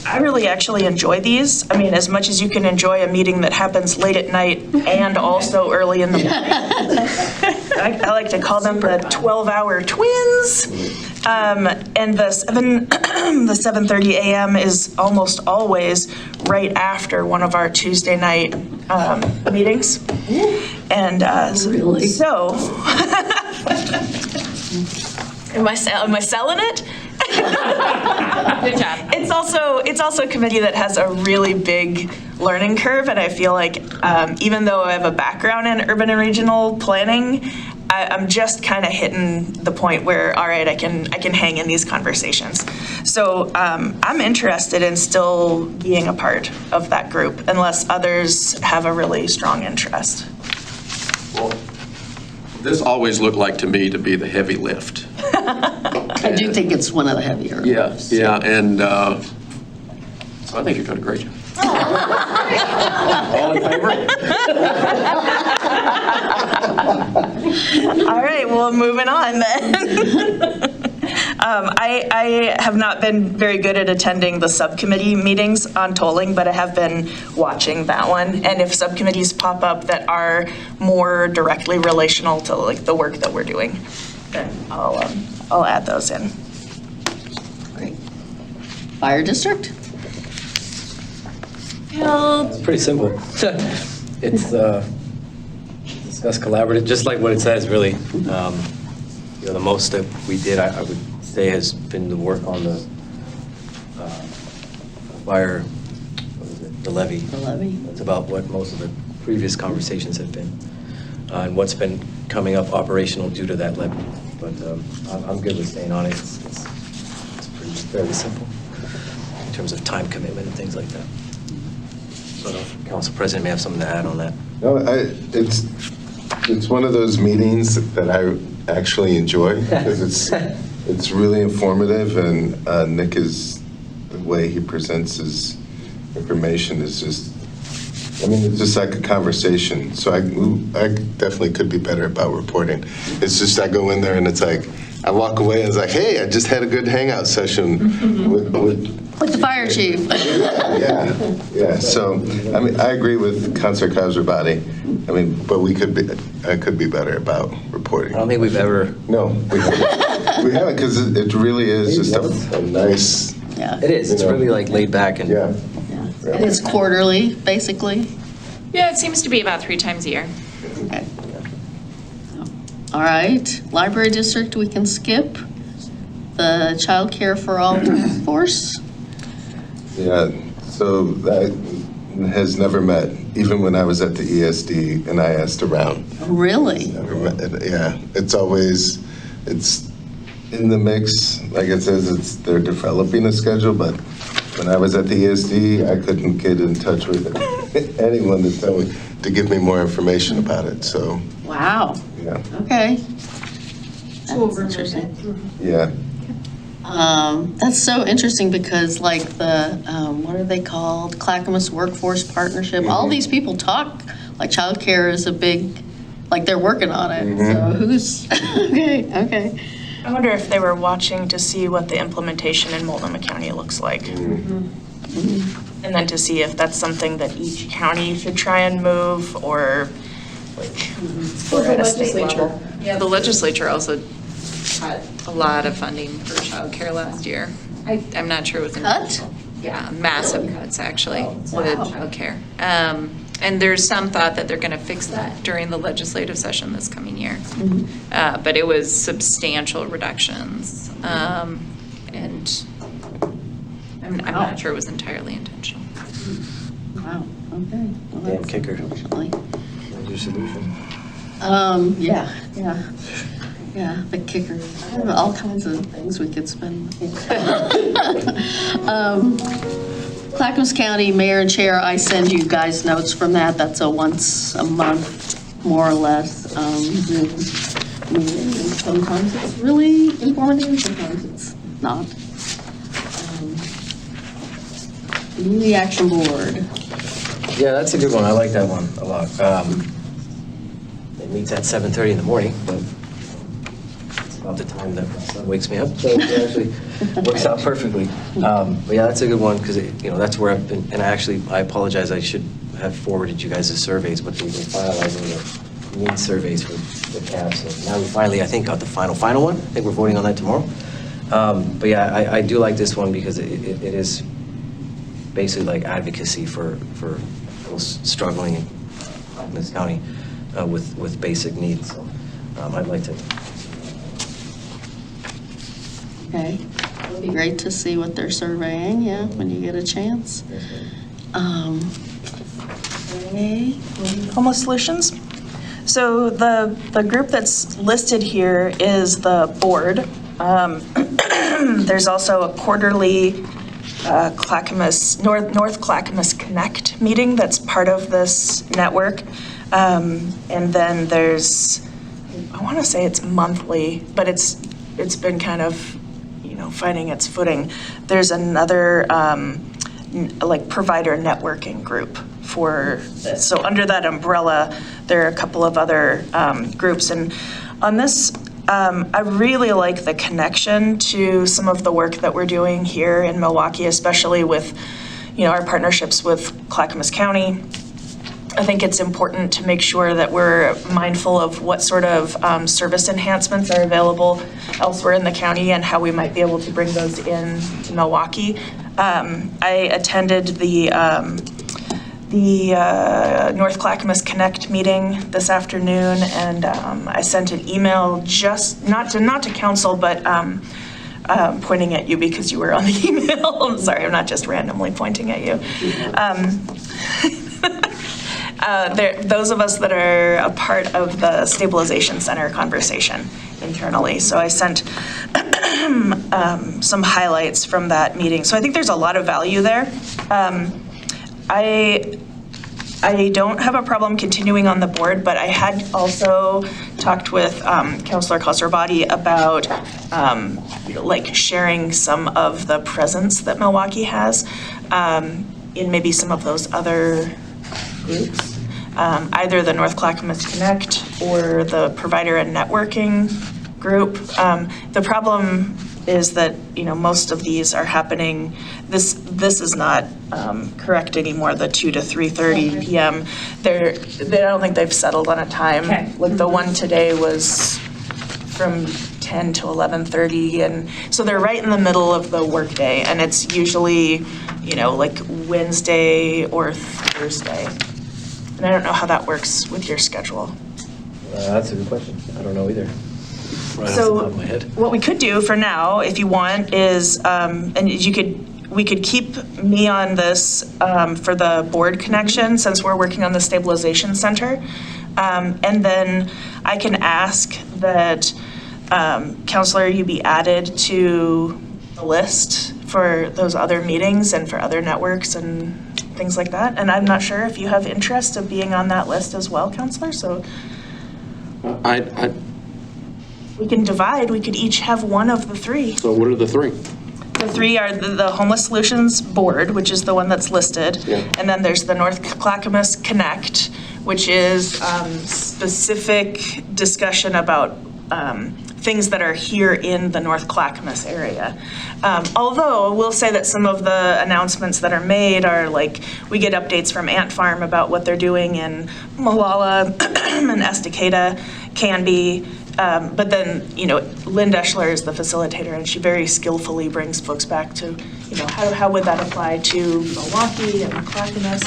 I really actually enjoy these. I mean, as much as you can enjoy a meeting that happens late at night and also early in the morning. I like to call them the 12-hour twins. And the 7:30 a.m. is almost always right after one of our Tuesday night meetings. And Really? so, am I selling it? Good job. It's also a committee that has a really big learning curve, and I feel like even though I have a background in urban and regional planning, I'm just kind of hitting the point where, all right, I can hang in these conversations. So I'm interested in still being a part of that group, unless others have a really strong interest. Well, this always looked like to me to be the heavy lift. I do think it's one of the heavier. Yeah, and so I think you're doing a great job. All in favor? All right, well, moving on then. I have not been very good at attending the subcommittee meetings on tolling, but I have been watching that one. And if subcommittees pop up that are more directly relational to like the work that we're doing, then I'll add those in. Great. Fire district? It's pretty simple. It's discuss collaborative, just like what it says, really. The most that we did, I would say, has been the work on the fire, what is it, the levy. The levy. That's about what most of the previous conversations have been, and what's been coming up operational due to that levy. But I'm good with staying on it. It's fairly simple in terms of time commitment and things like that. So I don't know if Council President may have something to add on that. No, it's one of those meetings that I actually enjoy because it's really informative, and Nick is, the way he presents his information is just, I mean, it's just like a conversation. So I definitely could be better about reporting. It's just I go in there and it's like, I walk away and it's like, hey, I just had a good hangout session with the fire chief. Yeah. So, I mean, I agree with Councilor Khosrowshahi. I mean, but I could be better about reporting. I don't think we've ever. No, we haven't, because it really is just a nice. Yeah. It is. It's really like laid back and. Yeah. And it's quarterly, basically. Yeah, it seems to be about 3 times a year. Okay. All right, library district, we can skip. The child care for all task force. Yeah. So that has never met, even when I was at the ESD and I asked around. Really? Never met. Yeah. It's in the mix. Like it says, they're developing a schedule, but when I was at the ESD, I couldn't get in touch with anyone to give me more information about it. So, Wow. yeah. Okay. That's interesting. Yeah. That's so interesting because like the, what are they called? Clackamas Workforce Partnership. All these people talk, like childcare is a big, like they're working on it. So who's, okay. I wonder if they were watching to see what the implementation in Multnomah County looks like. And then to see if that's something that each county should try and move, or like, or at a state level. Yeah, the legislature also cut a lot of funding for childcare last year. I'm not sure it was. Cut? Yeah, massive cuts, actually, with Wow. childcare. And there's some thought that they're going to fix that during the legislative session this coming year. But it was substantial reductions. And I'm not sure it was entirely intentional. Wow, okay. Well, Damn that's kicker. unfortunately. What's your solution? Yeah, the kicker. I have all kinds of things we could spend. Clackamas County Mayor and Chair, I send you guys notes from that. That's a once a month, more or less, Zoom meeting. And sometimes it's really informative, sometimes it's not. Community Action Board. Yeah, that's a good one. I like that one a lot. It meets at 7:30 in the morning, but it's about the time that my son wakes me up, so it actually works out perfectly. But yeah, that's a good one, because, that's where I've been, and I apologize, I should have forwarded you guys the surveys, but we've been finalizing the need surveys for the CAP, so now we finally, I think, got the final one. I think we're voting on that tomorrow. But yeah, I do like this one because it is basically like advocacy for those struggling in this county with basic needs. So I'd like to. Okay. It'll be great to see what they're surveying, yeah, when you get a chance. Okay. Homeless Solutions. So the group that's listed here is the board. There's also a quarterly Clackamas, North Clackamas Connect meeting that's part of this network. And then there's, I want to say it's monthly, but it's been kind of, finding its footing. There's another like provider networking group for this. So under that umbrella, there are a couple of other groups. And on this, I really like the connection to some of the work that we're doing here in Milwaukie, especially with, our partnerships with Clackamas County. I think it's important to make sure that we're mindful of what sort of service enhancements are available elsewhere in the county and how we might be able to bring those in to Milwaukie. I attended the North Clackamas Connect meeting this afternoon, and I sent an email just not to council, but pointing at you because you were on the email. I'm sorry, I'm not just randomly pointing at you. Those of us that are a part of the Stabilization Center conversation internally. So I sent some highlights from that meeting. So I think there's a lot of value there. I don't have a problem continuing on the board, but I had also talked with Councilor Khosrowshahi about like sharing some of the presence that Milwaukie has in maybe some of those other groups, either the North Clackamas Connect or the provider and networking group. The problem is that, most of these are happening, this is not correct anymore, the 2 to 3:30 p.m. I don't think they've settled on a time. Okay. Like the one today was from 10 to 11:30, and so they're right in the middle of the workday, and it's usually, like Wednesday or Thursday. And I don't know how that works with your schedule. That's a good question. I don't know either. Right off the So top of my head. what we could do for now, if you want, is, we could keep me on this for the board connection, since we're working on the stabilization center. And then I can ask that, Counselor, you be added to the list for those other meetings and for other networks and things like that. And I'm not sure if you have interest of being on that list as well, Counselor, so we can divide, we could each have one of the three. So what are the three? The three are the Homeless Solutions Board, which is the one that's listed. Yeah. And then there's the North Clackamas Connect, which is specific discussion about things that are here in the North Clackamas area. Although I will say that some of the announcements that are made are like, we get updates from Ant Farm about what they're doing in Molalla and Estacada, Canby. But then, Lynn Deschler is the facilitator, and she very skillfully brings folks back to, how would that apply to Milwaukie and Clackamas?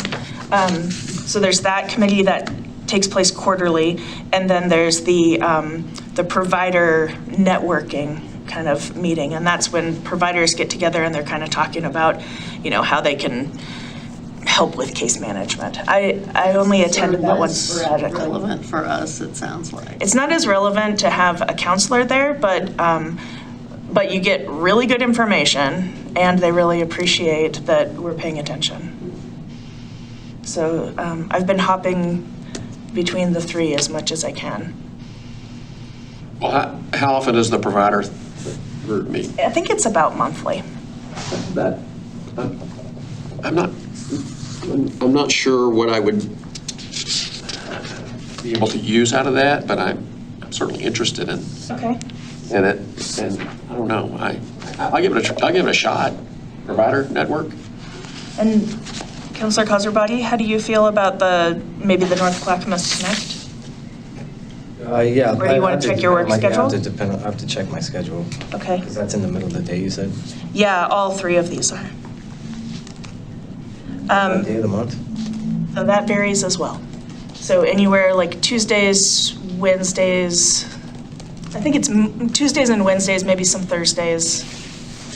So there's that committee that takes place quarterly, and then there's the provider networking kind of meeting, and that's when providers get together and they're kind of talking about, how they can help with case management. I only attended that one sporadically. Relevant for us, it sounds like. It's not as relevant to have a counselor there, but you get really good information, and they really appreciate that we're paying attention. So I've been hopping between the three as much as I can. Well, how often does the provider group meet? I think it's about monthly. That, I'm not sure what I would be able to use out of that, but I'm certainly interested in Okay. it. And I don't know, I'll give it a shot. Provider network. And Councilor Cosrabati, how do you feel about maybe the North Clackamas Connect? Yeah. Or do you want to check your work schedule? I have to check my schedule. Okay. Because that's in the middle of the day, you said? Yeah, all three of these are. What day of the month? So that varies as well. So anywhere like Tuesdays, Wednesdays, I think it's Tuesdays and Wednesdays, maybe some Thursdays.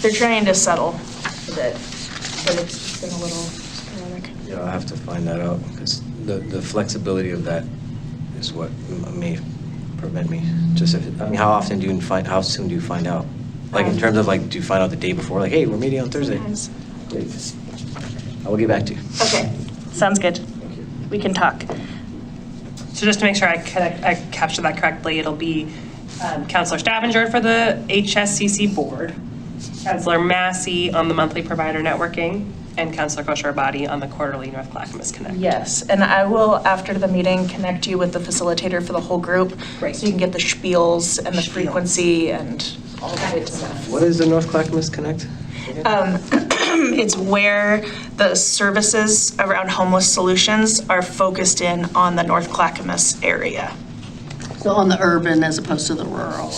They're trying to settle a bit, but it's been a little sporadic. Yeah, I'll have to find that out, because the flexibility of that is what may prevent me. Just how soon do you find out? Like in terms of like, do you find out the day before, like, hey, we're meeting on Thursday? Sometimes. Great. I will get back to you. Okay, sounds good. We can talk. So just to make sure I capture that correctly, it'll be Councilor Stavanger for the HSCC board, Councilor Massey on the monthly provider networking, and Councilor Kosharabadi on the quarterly North Clackamas Connect. Yes, and I will, after the meeting, connect you with the facilitator for the whole group. Great. So you can get the spiels and the frequency and all that good stuff. What is the North Clackamas Connect? It's where the services around homeless solutions are focused in on the North Clackamas area. So on the urban as opposed to the rural.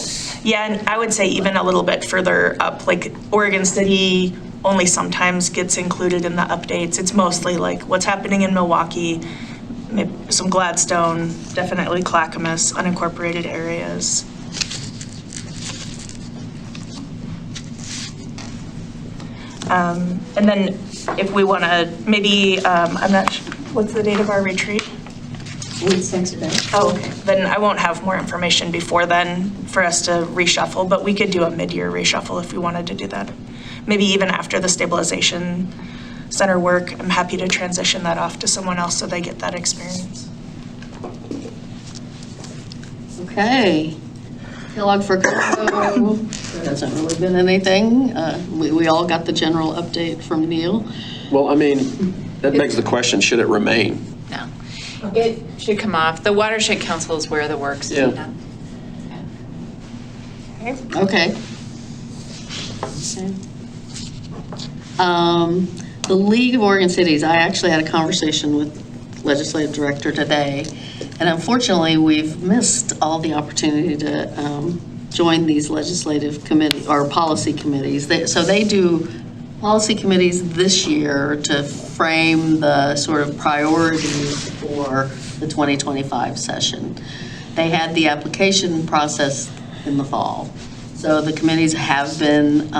Yeah, and I would say even a little bit further up, like Oregon City only sometimes gets included in the updates. It's mostly like what's happening in Milwaukie, maybe some Gladstone, definitely Clackamas, unincorporated areas. And then if we want to, maybe, I'm not, what's the date of our retreat? Oh, okay. Then I won't have more information before then for us to reshuffle, but we could do a mid-year reshuffle if we wanted to do that. Maybe even after the stabilization center work, I'm happy to transition that off to someone else so they get that experience. Okay. Kellogg for Cocoa. There hasn't really been anything. We all got the general update from Neil. Well, I mean, that begs the question, should it remain? No. It should come off. The Watershed Council is where the work's Yeah. done. Okay. The League of Oregon Cities, I actually had a conversation with Legislative Director today, and unfortunately, we've missed all the opportunity to join these legislative committee or policy committees. So they do policy committees this year to frame the sort of priorities for the 2025 session. They had the application process in the fall. So the committees have been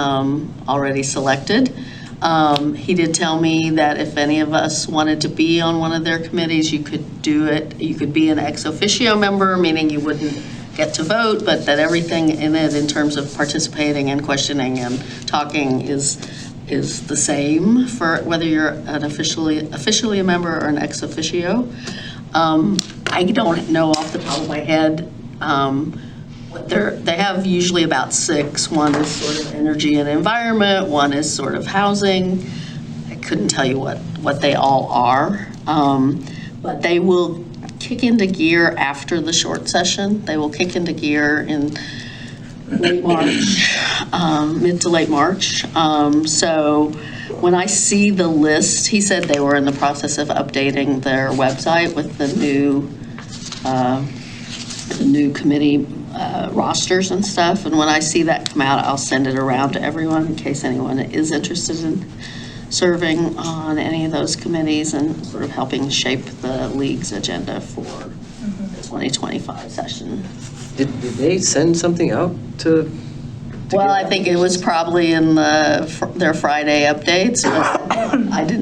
already selected. He did tell me that if any of us wanted to be on one of their committees, you could do it. You could be an ex officio member, meaning you wouldn't get to vote, but that everything in it in terms of participating and questioning and talking is the same for whether you're an officially a member or an ex officio. I don't know off the top of my head. They have usually about 6. One is sort of energy and environment. One is sort of housing. I couldn't tell you what they all are, but they will kick into gear after the short session. They will kick into gear in late March, mid to late March. So when I see the list, he said they were in the process of updating their website with the new committee rosters and stuff. And when I see that come out, I'll send it around to everyone in case anyone is interested in serving on any of those committees and sort of helping shape the league's agenda for the 2025 session. Did they send something out to? Well, I think it was probably in their Friday updates, but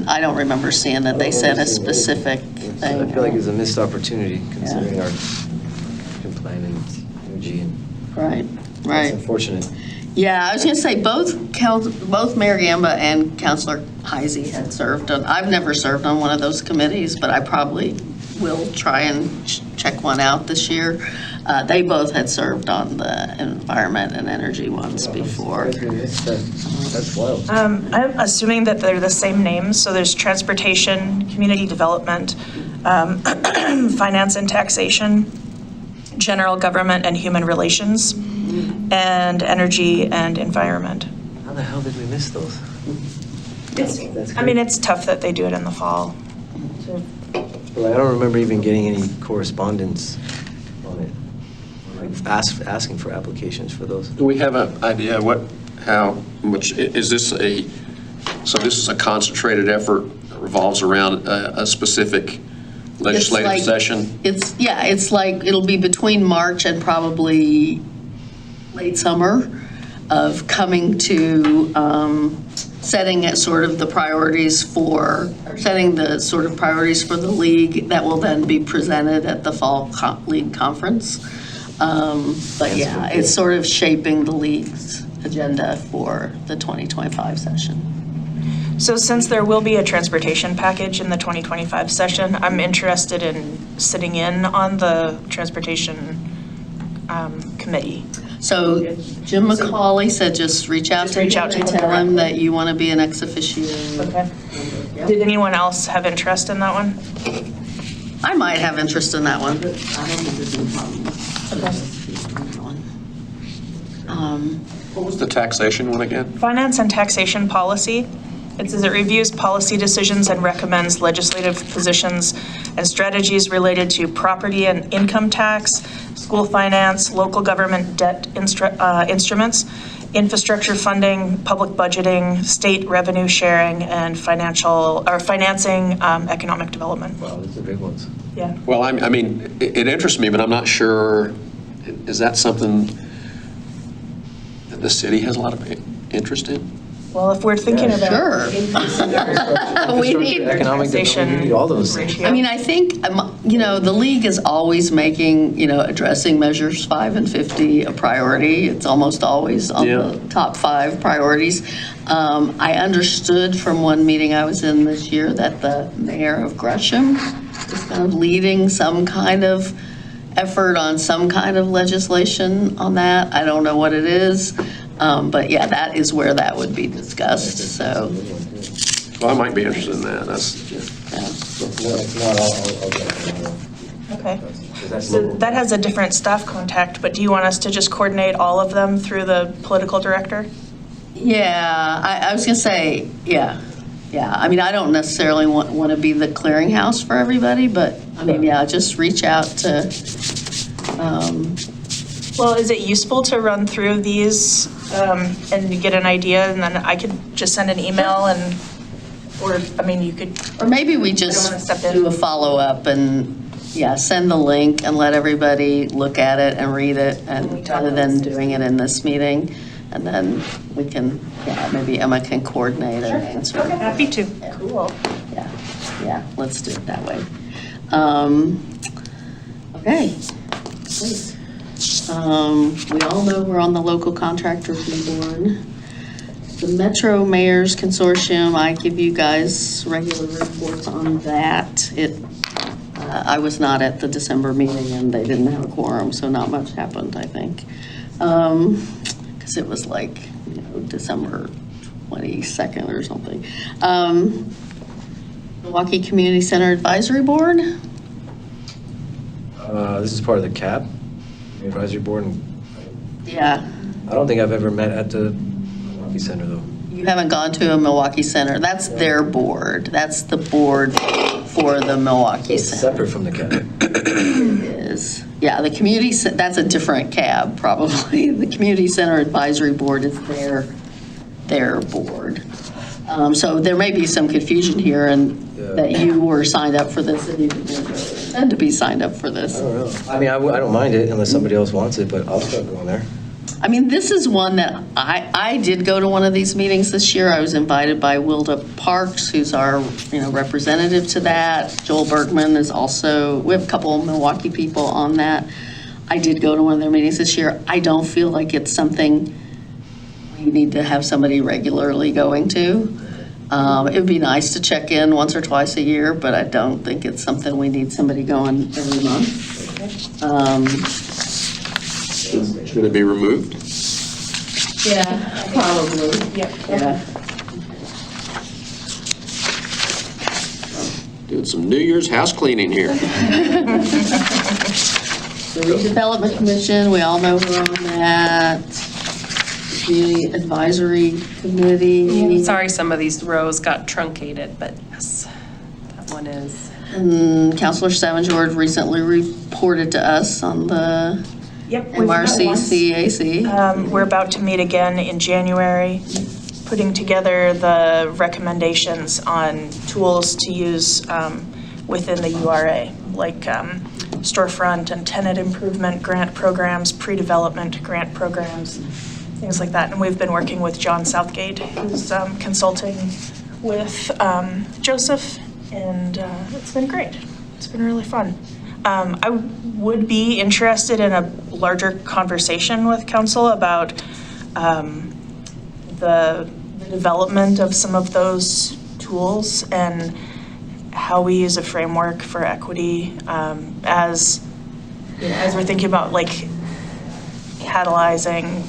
I don't remember seeing that they sent a specific thing. I feel like it's a missed opportunity considering our action plan and energy and. Right. It's unfortunate. Yeah, I was going to say both Mayor Gamba and Councilor Heisey had served on. I've never served on one of those committees, but I probably will try and check one out this year. They both had served on the environment and energy ones before. That's wild. I'm assuming that they're the same names, so there's transportation, community development, finance and taxation, general government and human relations, and energy and environment. How the hell did we miss those? I mean, it's tough that they do it in the fall. Well, I don't remember even getting any correspondence on it, like asking for applications for those. Do we have an idea how much, is this so this is a concentrated effort that revolves around a specific legislative session? It's like, it'll be between March and probably late summer of coming to setting it sort of the priorities for, setting the sort of priorities for the league that will then be presented at the fall league conference. But yeah, it's sort of shaping the league's agenda for the 2025 session. So since there will be a transportation package in the 2025 session, I'm interested in sitting in on the transportation committee. So Jim McCauley said just reach out to him and tell him that you want to be an ex officio. Okay. Did anyone else have interest in that one? I might have interest in that one. I don't think there's any problem. What was the taxation one again? Finance and taxation policy. It says it reviews policy decisions and recommends legislative positions and strategies related to property and income tax, school finance, local government debt instruments, infrastructure funding, public budgeting, state revenue sharing, and financing economic development. Wow, those are big ones. Yeah. Well, I mean, it interests me, but I'm not sure, is that something that the city has a lot of interest in? Well, if we're thinking about Sure. We need, Economic development, we need all those things. ratio. I mean, I think, the league is always making, addressing measures 5 and 50 a priority. It's almost always on the top 5 priorities. I understood from one meeting I was in this year that the mayor of Gresham is kind of leading some kind of effort on some kind of legislation on that. I don't know what it is. But yeah, that is where that would be discussed, so. Well, I might be interested in that. Okay. So that has a different staff contact, but do you want us to just coordinate all of them through the political director? Yeah, I was gonna say, yeah. I mean, I don't necessarily want to be the clearinghouse for everybody, but, I mean, yeah, just reach out to, Well, is it useful to run through these and get an idea, and then I could just send an email you could. or maybe we I don't just wanna step in. do a follow-up and, send the link and let everybody look at it and read it, and rather than doing it in this meeting. And then we can, maybe Emma can coordinate and answer. Okay, happy to. Cool. Yeah, let's do it that way. Okay, great. We all know we're on the local contractor fee board. The Metro Mayors Consortium, I give you guys regular reports on that. I was not at the December meeting and they didn't have a quorum, so not much happened, I think. Because it was like, December 22nd or something. Milwaukie Community Center Advisory Board. This is part of the CAB, the advisory board, and Yeah, I don't think I've ever met at the Milwaukie Center, though. you haven't gone to a Milwaukie Center. That's their board. That's the board for the Milwaukie It's Center. separate from the CAB. Is, the community, that's a different cab, probably. The Community Center Advisory Board is their board. So there may be some confusion here, and that you were signed up for this and you didn't intend to be signed up for this. I don't know. I mean, I don't mind it unless somebody else wants it, but I'll start going there. I mean, this is one that I did go to one of these meetings this year. I was invited by Wilda Parks, who's our, representative to that. Joel Bergman is also, we have a couple of Milwaukie people on that. I did go to one of their meetings this year. I don't feel like it's something we need to have somebody regularly going to. It would be nice to check in once or twice a year, but I don't think it's something we need somebody going every month. Should it be removed? Yeah, probably. Yeah. Doing some New Year's house cleaning here. The redevelopment commission, we all know we're on that. Community advisory committee. Sorry, some of these rows got truncated, but yes, that one is. And Counselor Savage recently reported to us on the Yep. we've met once. MRCCAC. We're about to meet again in January, putting together the recommendations on tools to use within the URA, like storefront and tenant improvement grant programs, pre-development grant programs, things like that. And we've been working with John Southgate, who's consulting with Joseph, and it's been great. It's been really fun. I would be interested in a larger conversation with council about the development of some of those tools and how we use a framework for equity as we're thinking about like catalyzing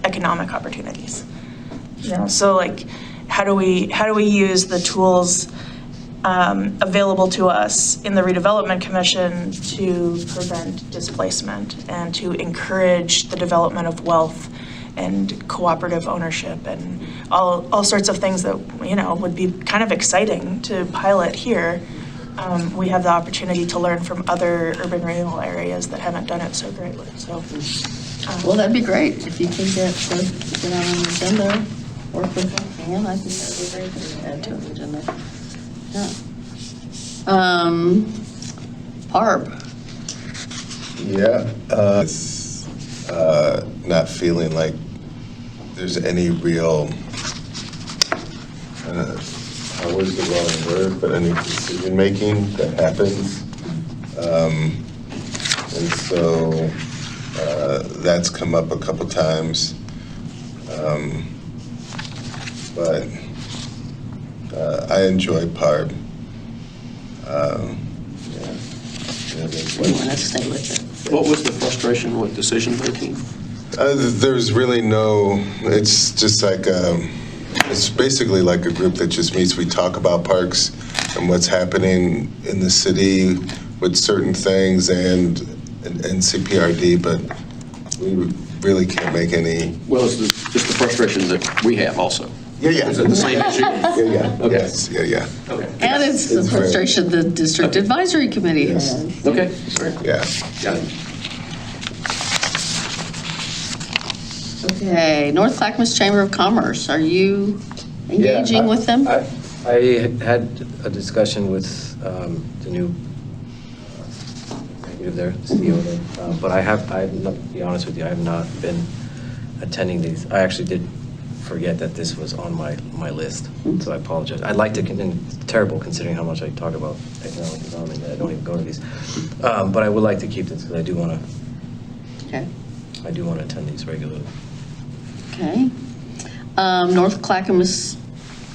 economic opportunities. So like how do we use the tools available to us in the redevelopment commission to prevent displacement and to encourage the development of wealth and cooperative ownership and all sorts of things that would be kind of exciting to pilot here. We have the opportunity to learn from other urban renewal areas that haven't done it so greatly. So, Well, that'd be great if you can get on an agenda, work with Ann. I think that'd be great to add to an agenda. Yeah. Barb. Yeah, not feeling like there's any real, how was the wrong word, but any decision-making that happens. And so that's come up a couple times. But I enjoy PARB. We want to stay with it. What was the frustration with decision-making? There's really no, it's just like, it's basically like a group that just meets, we talk about parks and what's happening in the city with certain things and CPRD, but we really can't make any. Well, it's just the frustration that we have also. Yeah. Is it the same issue? Yeah. Okay. Yes, yeah. Okay. And it's the It's very- frustration the district advisory committee has. Okay, great. Yeah. Got it. Okay, North Clackamas Chamber of Commerce, are you engaging with them? I had a discussion with the new executive there, CEO there, but to be honest with you, I have not been attending these. I actually did forget that this was on my list, so I apologize. I'd like to, and it's terrible considering how much I talk about economic development, that I don't even go to these. But I would like to keep this because I do want Okay. to attend these regularly. Okay. North Clackamas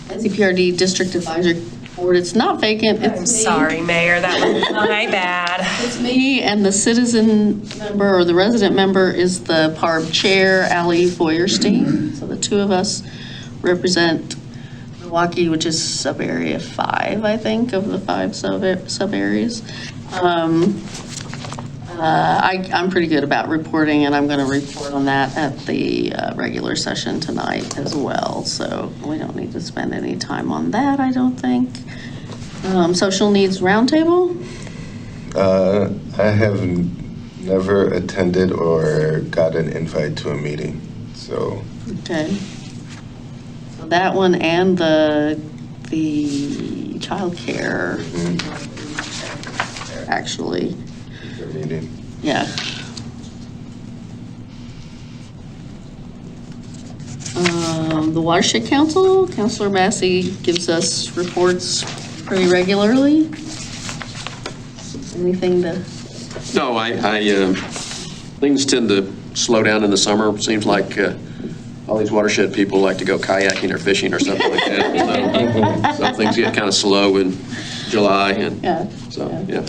CPRD District Advisory Board, it's not vacant. I'm sorry, Mayor, that was my bad. It's me, and the citizen member or the resident member is the PARB chair, Allie Feuerstein. So the two of us represent Milwaukie, which is sub-area 5, I think, of the 5 sub-areas. I'm pretty good about reporting, and I'm going to report on that at the regular session tonight as well. So we don't need to spend any time on that, I don't think. Social Needs Roundtable? I have never attended or got an invite to a meeting, so. Okay. So that one and the childcare, actually, Meeting. yeah. The Watershed Council, Councilor Massey gives us reports pretty regularly. Anything to? No, things tend to slow down in the summer. It seems like all these watershed people like to go kayaking or fishing or something like that. So things get kind of slow in July, and Yeah. so, yeah.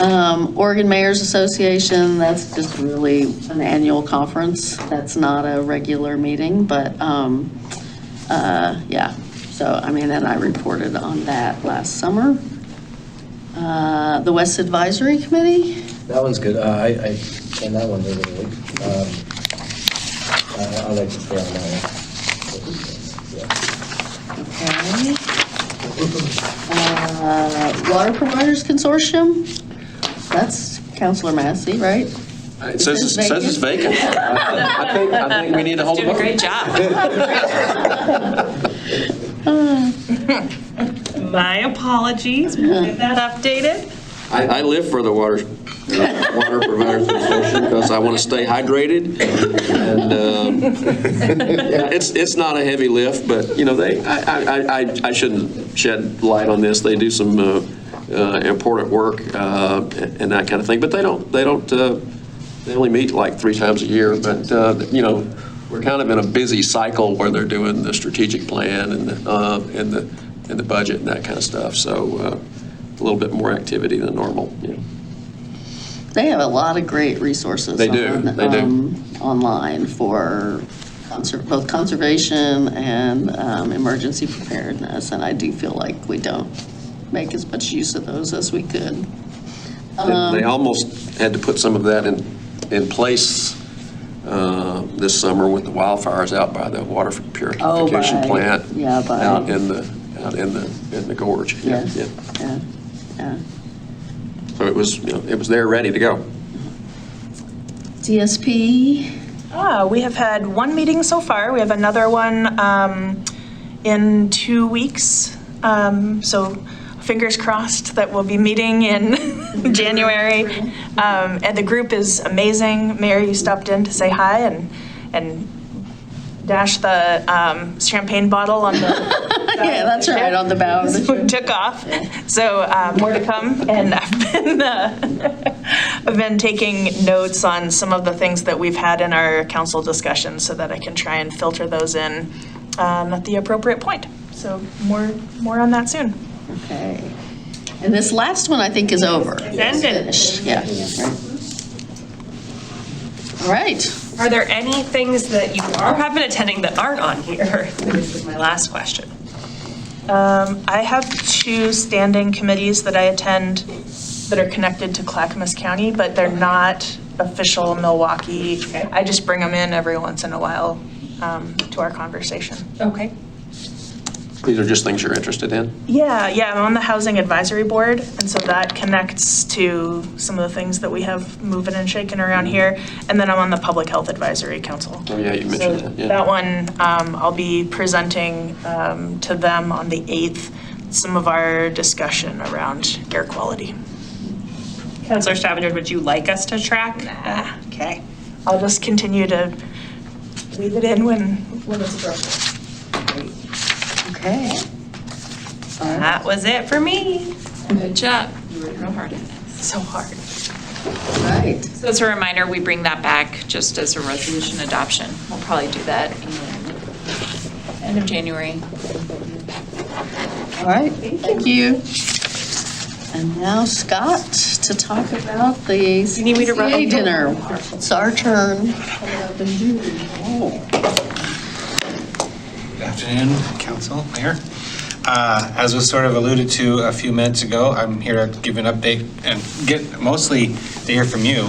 Oregon Mayors Association, that's just really an annual conference. That's not a regular meeting, but yeah. So, I mean, and I reported on that last summer. The West Advisory Committee, That one's good. And that one really. I like to stay on that okay. one. Water Providers Consortium, that's Counselor Massey, right? It says it's vacant. I think we need to hold a Doing a vote. great job. My apologies, we'll get that updated. I live for the water providers association because I want to stay hydrated. And it's not a heavy lift, but you know I shouldn't shed light on this. They do some important work and that kind of thing, but they only meet like 3 times a year. But you know, we're kind of in a busy cycle where they're doing the strategic plan and the budget and that kind of stuff. So. A little bit more activity than normal. You know. They have a lot of great resources. They do. Online for both conservation and emergency preparedness, and I do feel like we don't make as much use of those as we could. And they almost had to put some of that in place this summer with the wildfires out by the water purification plant. Yeah, out in the gorge. Yes. Yeah. Yeah. So it was there ready to go. DSP. We have had one meeting so far. We have another one in 2 weeks. So fingers crossed that we'll be meeting in January. And the group is amazing. Mayor, you stopped in to say hi and dash the champagne bottle on the Yeah, that's right, on the bow of the ship. took off. So more to come, and I've been taking notes on some of the things that we've had in our council discussions so that I can try and filter those in at the appropriate point. So more on that soon. Okay. And this last one, I think, is over. It's ended. Finished. Yeah. All right. Are there any things that you have been attending that aren't on here? This is my last question. I have 2 standing committees that I attend that are connected to Clackamas County, but they're not official Milwaukie. Okay. I just bring them in every once in a while to our conversation. Okay. These are just things you're interested in. Yeah, I'm on the Housing Advisory Board, and so that connects to some of the things that we have moving and shaking around here. And then I'm on the Public Health Advisory Council. Oh yeah, you mentioned that. Yeah. That one, I'll be presenting to them on the 8th, some of our discussion around air quality. Councilor Stavanger, would you like us to track? Okay. I'll just continue to weave it in when it's appropriate. Okay. That was it for me. Good job. You worked real hard at it. So hard. All right. So as a reminder, we bring that back just as a resolution adoption. We'll probably do that in end of January. All right. Thank you. And now Scott to talk about the You need me to run? CCA dinner. It's our turn. Coming up in June. Oh. Good afternoon, Council, Mayor. As was sort of alluded to a few minutes ago, I'm here to give an update and get mostly to hear from you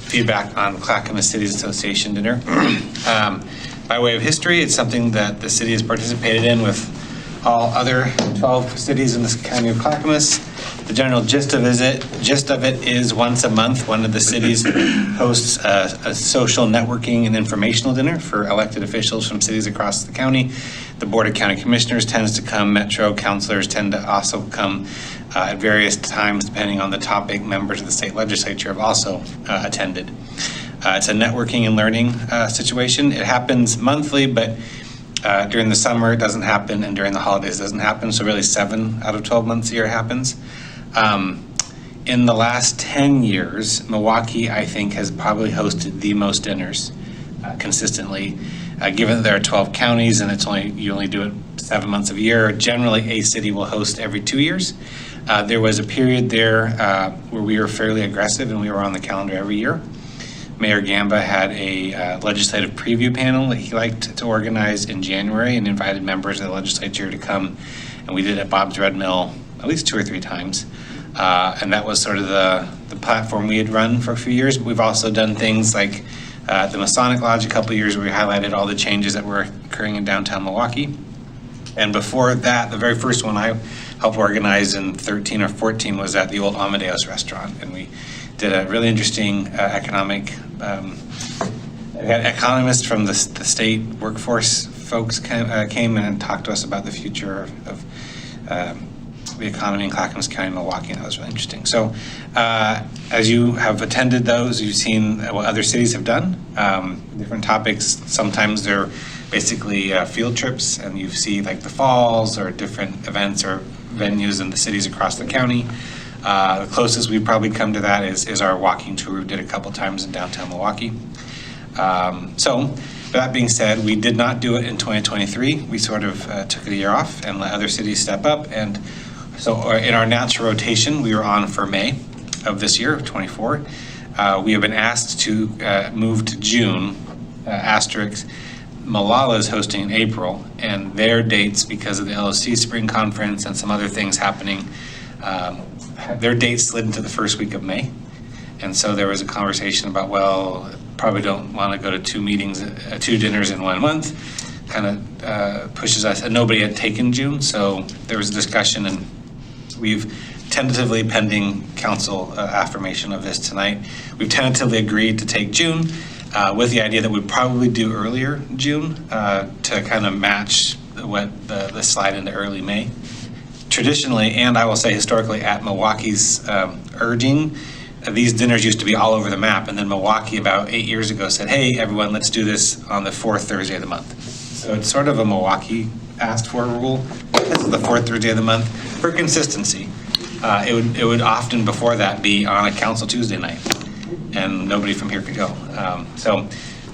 feedback on Clackamas Cities Association dinner. By way of history, it's something that the city has participated in with all other 12 cities in the county of Clackamas. The general gist of it is once a month, one of the cities hosts a social networking and informational dinner for elected officials from cities across the county. The Board of County Commissioners tends to come, Metro councilors tend to also come at various times, depending on the topic. Members of the state legislature have also attended. It's a networking and learning situation. It happens monthly, but during the summer it doesn't happen, and during the holidays it doesn't happen. So really 7 out of 12 months a year it happens. In the last 10 years, Milwaukie, I think, has probably hosted the most dinners consistently. Given that there are 12 counties and you only do it 7 months of year, generally a city will host every 2 years. There was a period there where we were fairly aggressive and we were on the calendar every year. Mayor Gamba had a legislative preview panel that he liked to organize in January and invited members of the legislature to come. And we did it at Bob's Red Mill at least 2 or 3 times. And that was sort of the platform we had run for a few years. But we've also done things like the Masonic Lodge a couple of years where we highlighted all the changes that were occurring in downtown Milwaukee. And before that, the very first one I helped organize in 13 or 14 was at the old Amadeus restaurant. And we did a really interesting economic, we had economists from the state workforce folks came and talked to us about the future of the economy in Clackamas County, Milwaukee, and that was really interesting. So as you have attended those, you've seen what other cities have done, different topics. Sometimes they're basically field trips, and you see like the falls or different events or venues in the cities across the county. The closest we've probably come to that is our walking tour we did a couple times in downtown Milwaukee. So with that being said, we did not do it in 2023. We sort of took a year off and let other cities step up. And so in our natural rotation, we were on for May of this year, 24. We have been asked to move to June, asterisk. Malala is hosting in April, and their dates, because of the LOC Spring Conference and some other things happening, their dates slid into the first week of May. And so there was a conversation about, well, probably don't want to go to 2 meetings, 2 dinners in 1 month, kind of pushes us, and nobody had taken June, so there was a discussion, and we've tentatively, pending council affirmation of this tonight, we've tentatively agreed to take June with the idea that we'd probably do earlier June to kind of match the slide into early May. Traditionally, and I will say historically, at Milwaukee's urging, these dinners used to be all over the map, and then Milwaukee about 8 years ago said, hey, everyone, let's do this on the 4th Thursday of the month. So it's sort of a Milwaukee asked for rule. This is the 4th Thursday of the month for consistency. It would often before that be on a council Tuesday night, and nobody from here could go. So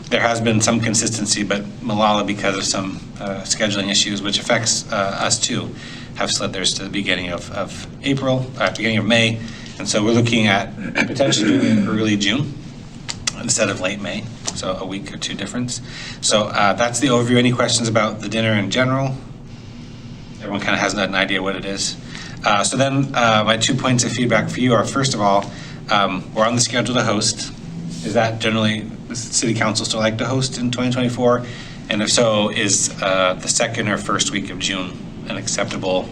there has been some consistency, but Malala, because of some scheduling issues, which affects us too, have slid theirs to the beginning of April, beginning of May. And so we're looking at potentially doing it early June instead of late May, so a week or 2 difference. So that's the overview. Any questions about the dinner in general? Everyone kind of has an idea what it is. So then my 2 points of feedback for you are, first of all, we're on the schedule to host. Is that generally, the city council still like to host in 2024? And if so, is the 2nd or 1st week of June an acceptable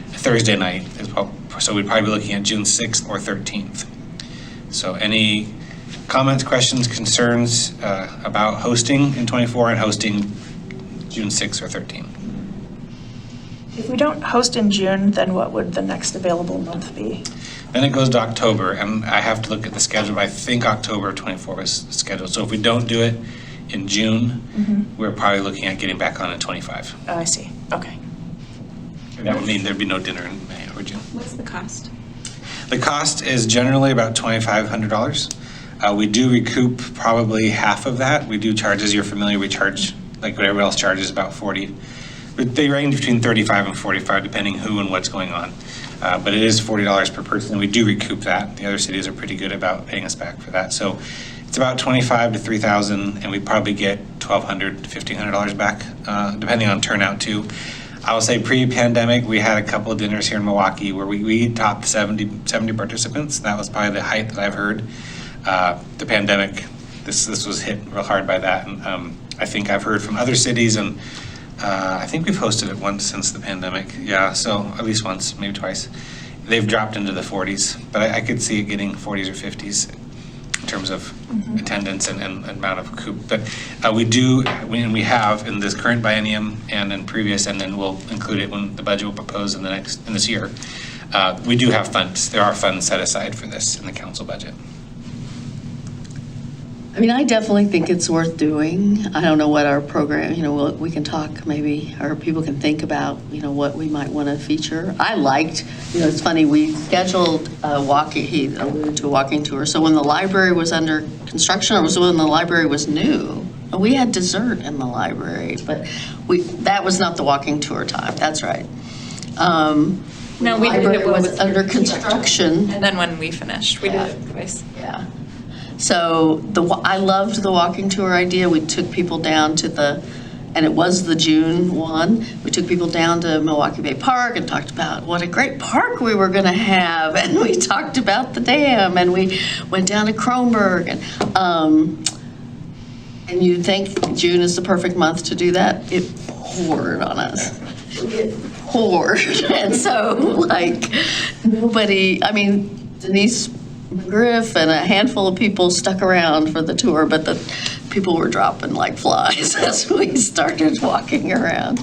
Thursday night? So we'd probably be looking at June 6th or 13th. So any comments, questions, concerns about hosting in 24 and hosting June 6th or 13th? If we don't host in June, then what would the next available month be? Then it goes to October, and I have to look at the schedule, but I think October 24 was scheduled. So if we don't do it in June, we're probably looking at getting back on in 25. Oh, I see. Okay. That would mean there'd be no dinner in May or June. What's the cost? The cost is generally about $2,500. We do recoup probably half of that. We do charge, as you're familiar, we charge, like what everyone else charges, about 40. But they range between 35 and 45, depending who and what's going on. But it is $40 per person, and we do recoup that. The other cities are pretty good about paying us back for that. So it's about $2,500 to $3,000, and we probably get $1,200 to $1,500 back, depending on turnout too. I will say pre-pandemic, we had a couple of dinners here in Milwaukee where we topped 70 participants. That was probably the height that I've heard. The pandemic, this was hit real hard by that. And I think I've heard from other cities, and I think we've hosted it once since the pandemic. Yeah, so at least once, maybe twice. They've dropped into the 40s, but I could see it getting 40s or 50s in terms of attendance and amount of coup. But we have in this current biennium and in previous, and then we'll include it when the budget will propose in this year. We do have funds. There are funds set aside for this in the council budget. I mean, I definitely think it's worth doing. I don't know what our program, we can talk maybe, or people can think about, what we might want to feature. I liked, it's funny, we scheduled he alluded to a walking tour. So when the library was under construction, or was when the library was new, we had dessert in the library, but that was not the walking tour time. That's right. No, we did it library when was under construction. And then when we finished, we did it twice. Yeah. So I loved the walking tour idea. We took people down to and it was the June one, we took people down to Milwaukie Bay Park and talked about what a great park we were gonna have. And we talked about the dam, and we went down to Kronberg. And you'd think June is the perfect month to do that. It poured on us. It poured. And so, like, nobody, I mean, Denise McGriff and a handful of people stuck around for the tour, but the people were dropping like flies as we started walking around.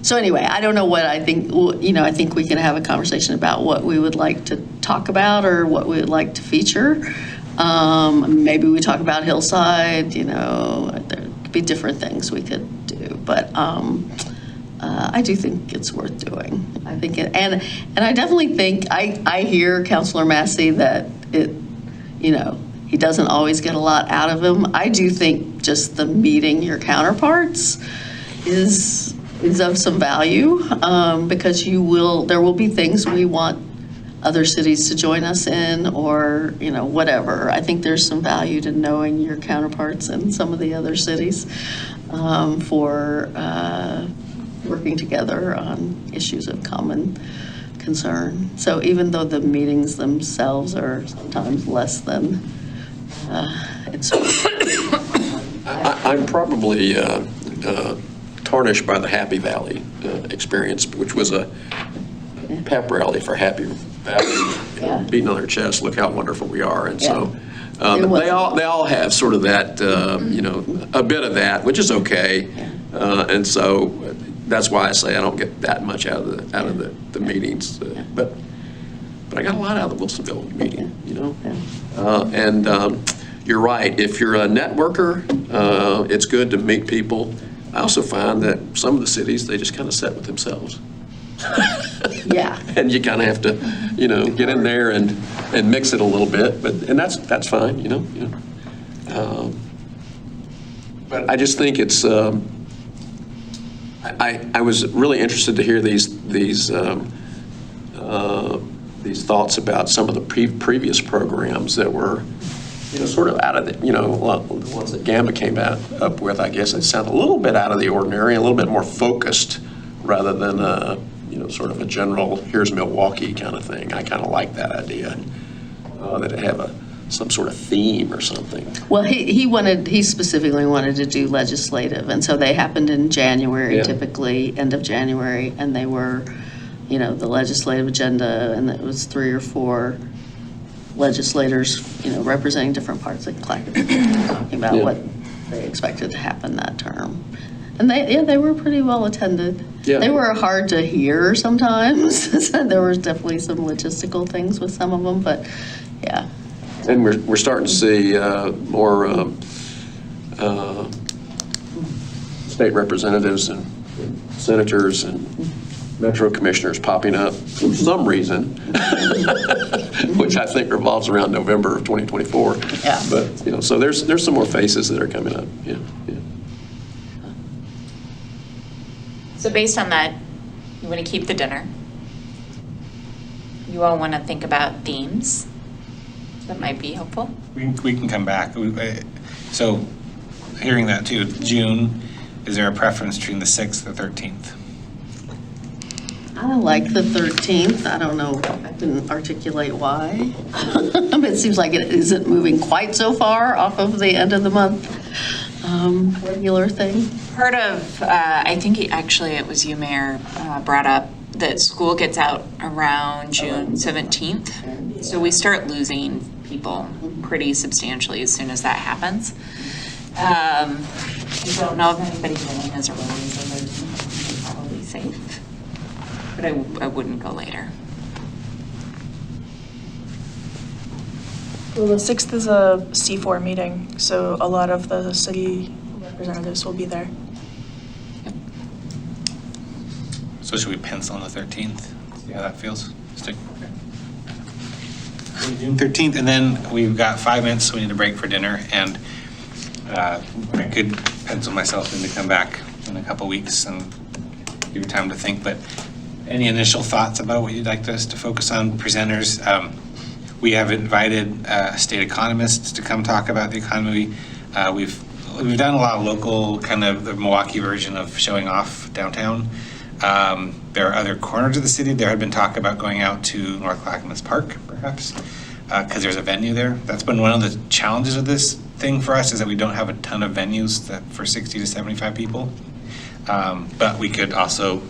So anyway, I don't know what I think, I think we can have a conversation about what we would like to talk about or what we would like to feature. Maybe we talk about Hillside, there could be different things we could do, but I do think it's worth doing. I think and I definitely think, I hear Councilor Massey that he doesn't always get a lot out of him. I do think just the meeting your counterparts is of some value, because there will be things we want other cities to join us in, or whatever. I think there's some value to knowing your counterparts in some of the other cities, for working together on issues of common concern. So even though the meetings themselves are sometimes less than it's. I'm probably tarnished by the Happy Valley experience, which was a pep rally for Happy Valley, beating on their chest, look how wonderful we are. And so they all have sort of that, a bit of that, which is okay. And so that's why I say I don't get that much out of the meetings. But I got a lot out of the Wilsonville meeting, And you're right. If you're a networker, it's good to meet people. I also find that some of the cities, they just kind of sit with themselves. Yeah. And you kind of have to, get in there and mix it a little bit. And that's fine, But I just think it's. I was really interested to hear these thoughts about some of the previous programs that were, sort of out of the, the ones that Gamma came up with. I guess it sounded a little bit out of the ordinary, a little bit more focused rather than, sort of a general, here's Milwaukie kind of thing. I kind of like that idea, that it have some sort of theme or something. Well, he specifically wanted to do legislative, and so they happened in January, typically end of January, and they were, the legislative agenda, and it was 3 or 4 legislators, representing different parts of Clackamas, talking about what they expected to happen that term. And they were pretty well attended. Yeah. They were hard to hear sometimes. There was definitely some logistical things with some of them, but yeah. And we're starting to see more state representatives and senators and metro commissioners popping up for some reason, which I think revolves around November of 2024. Yeah. But so there's some more faces that are coming up. Yeah. So based on that, you want to keep the dinner. You all want to think about themes that might be helpful. We can come back. So hearing that too, June, is there a preference between the 6th or 13th? I like the 13th. I don't know. I couldn't articulate why. It seems like it isn't moving quite so far off of the end of the month regular thing. Part of, I think it was you, Mayor, brought up that school gets out around June 17th. So we start losing people pretty substantially as soon as that happens. I don't know if anybody going as early as the 13th is probably safe, but I wouldn't go later. Well, the 6th is a C4 meeting, so a lot of the city representatives will be there. So should we pencil on the 13th? See how that feels? Stick. June 13th, and then we've got 5 minutes, so we need a break for dinner, and I could pencil myself in to come back in a couple weeks and give you time to think, but Any initial thoughts about what you'd like us to focus on? Presenters, we have invited state economists to come talk about the economy. We've done a lot of local, kind of the Milwaukie version of showing off downtown. There are other corners of the city. There had been talk about going out to North Clackamas Park, perhaps, because there's a venue there. That's been one of the challenges of this thing for us, is that we don't have a ton of venues that for 60 to 75 people. But we could also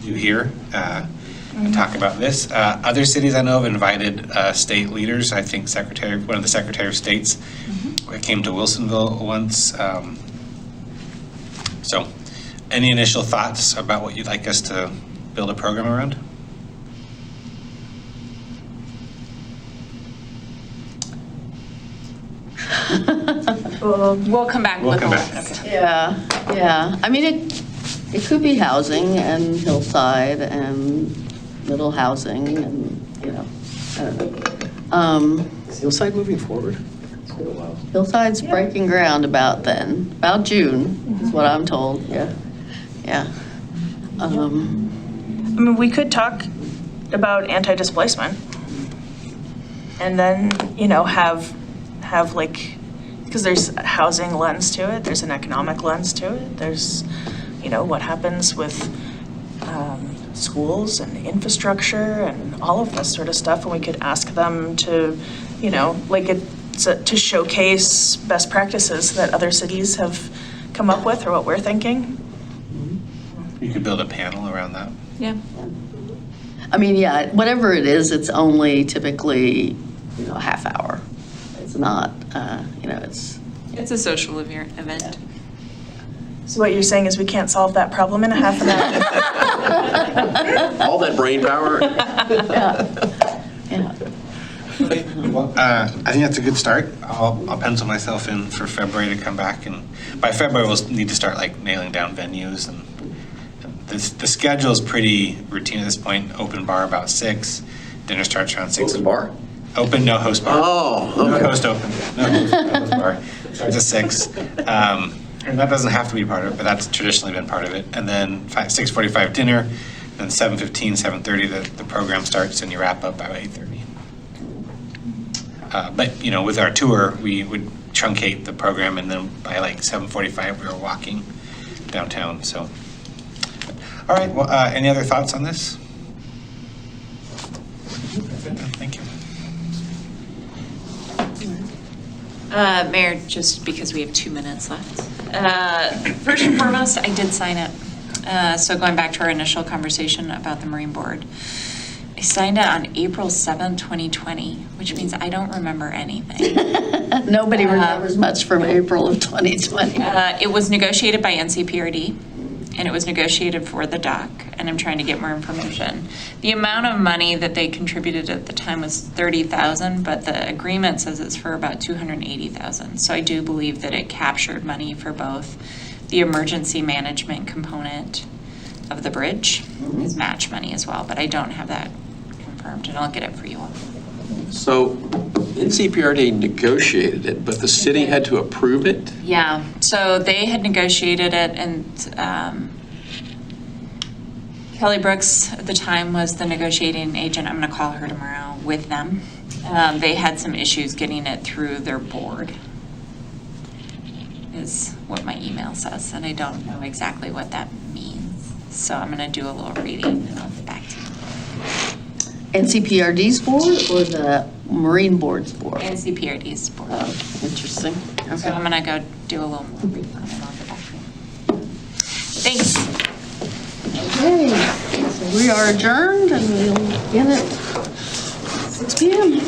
do here and talk about this. Other cities I know have invited state leaders. I think one of the Secretary of States came to Wilsonville once. So any initial thoughts about what you'd like us to build a program around? We'll come back We'll with come a back. list. Yeah. I mean, it could be housing and hillside and middle housing and, you know, I don't know. Is Hillside moving forward? It's been a while. Hillside's breaking ground about then, about June is what I'm told, yeah. I mean, we could talk about anti-displacement. And then, you know, have like, because there's a housing lens to it, there's an economic lens to it, there's, you know, what happens with schools and infrastructure and all of this sort of stuff, and we could ask them to, you know, like to showcase best practices that other cities have come up with or what we're thinking. You could build a panel around that. Yeah. I mean, yeah, whatever it is, it's only typically, you know, a half hour. It's not, you know, it's. It's a social event. So what you're saying is we can't solve that problem in a half an hour? All that brain power. Yeah. Well, I think that's a good start. I'll pencil myself in for February to come back, and by February we'll need to start like nailing down venues, and the schedule is pretty routine at this point. Open bar about 6, dinner starts around 6. Open bar? Open, no host bar. Oh, No okay. host open, no host bar. Starts at 6. And that doesn't have to be part of it, but that's traditionally been part of it. And then 6:45 dinner, then 7:15, 7:30 the program starts, and you wrap up by 8:30. But, you know, with our tour, we would truncate the program, and then by like 7:45, we were walking downtown, so. All right, well, any other thoughts on this? Thank you. Mayor, just because we have 2 minutes left. First and foremost, I did sign it. So going back to our initial conversation about the Marine Board, I signed it on April 7th, 2020, which means I don't remember anything. Nobody remembers much from April of 2020. It was negotiated by NCPRD, and it was negotiated for the dock, and I'm trying to get more information. The amount of money that they contributed at the time was $30,000, but the agreement says it's for about $280,000. So I do believe that it captured money for both the emergency management component of the bridge, is match money as well, but I don't have that confirmed, and I'll get it for you all. So NCPRD negotiated it, but the city had to approve it? Yeah, so they had negotiated it, and Kelly Brooks at the time was the negotiating agent. I'm going to call her tomorrow with them. They had some issues getting it through their board, is what my email says, and I don't know exactly what that means. So I'm going to do a little reading, and I'll get back to you. NCPRD's board or the Marine Board's board? NCPRD's board. Oh, interesting. So I'm going to go do a little more reading, and I'll get back to you. Thanks. Okay, so we are adjourned and we'll begin at 6 p.m.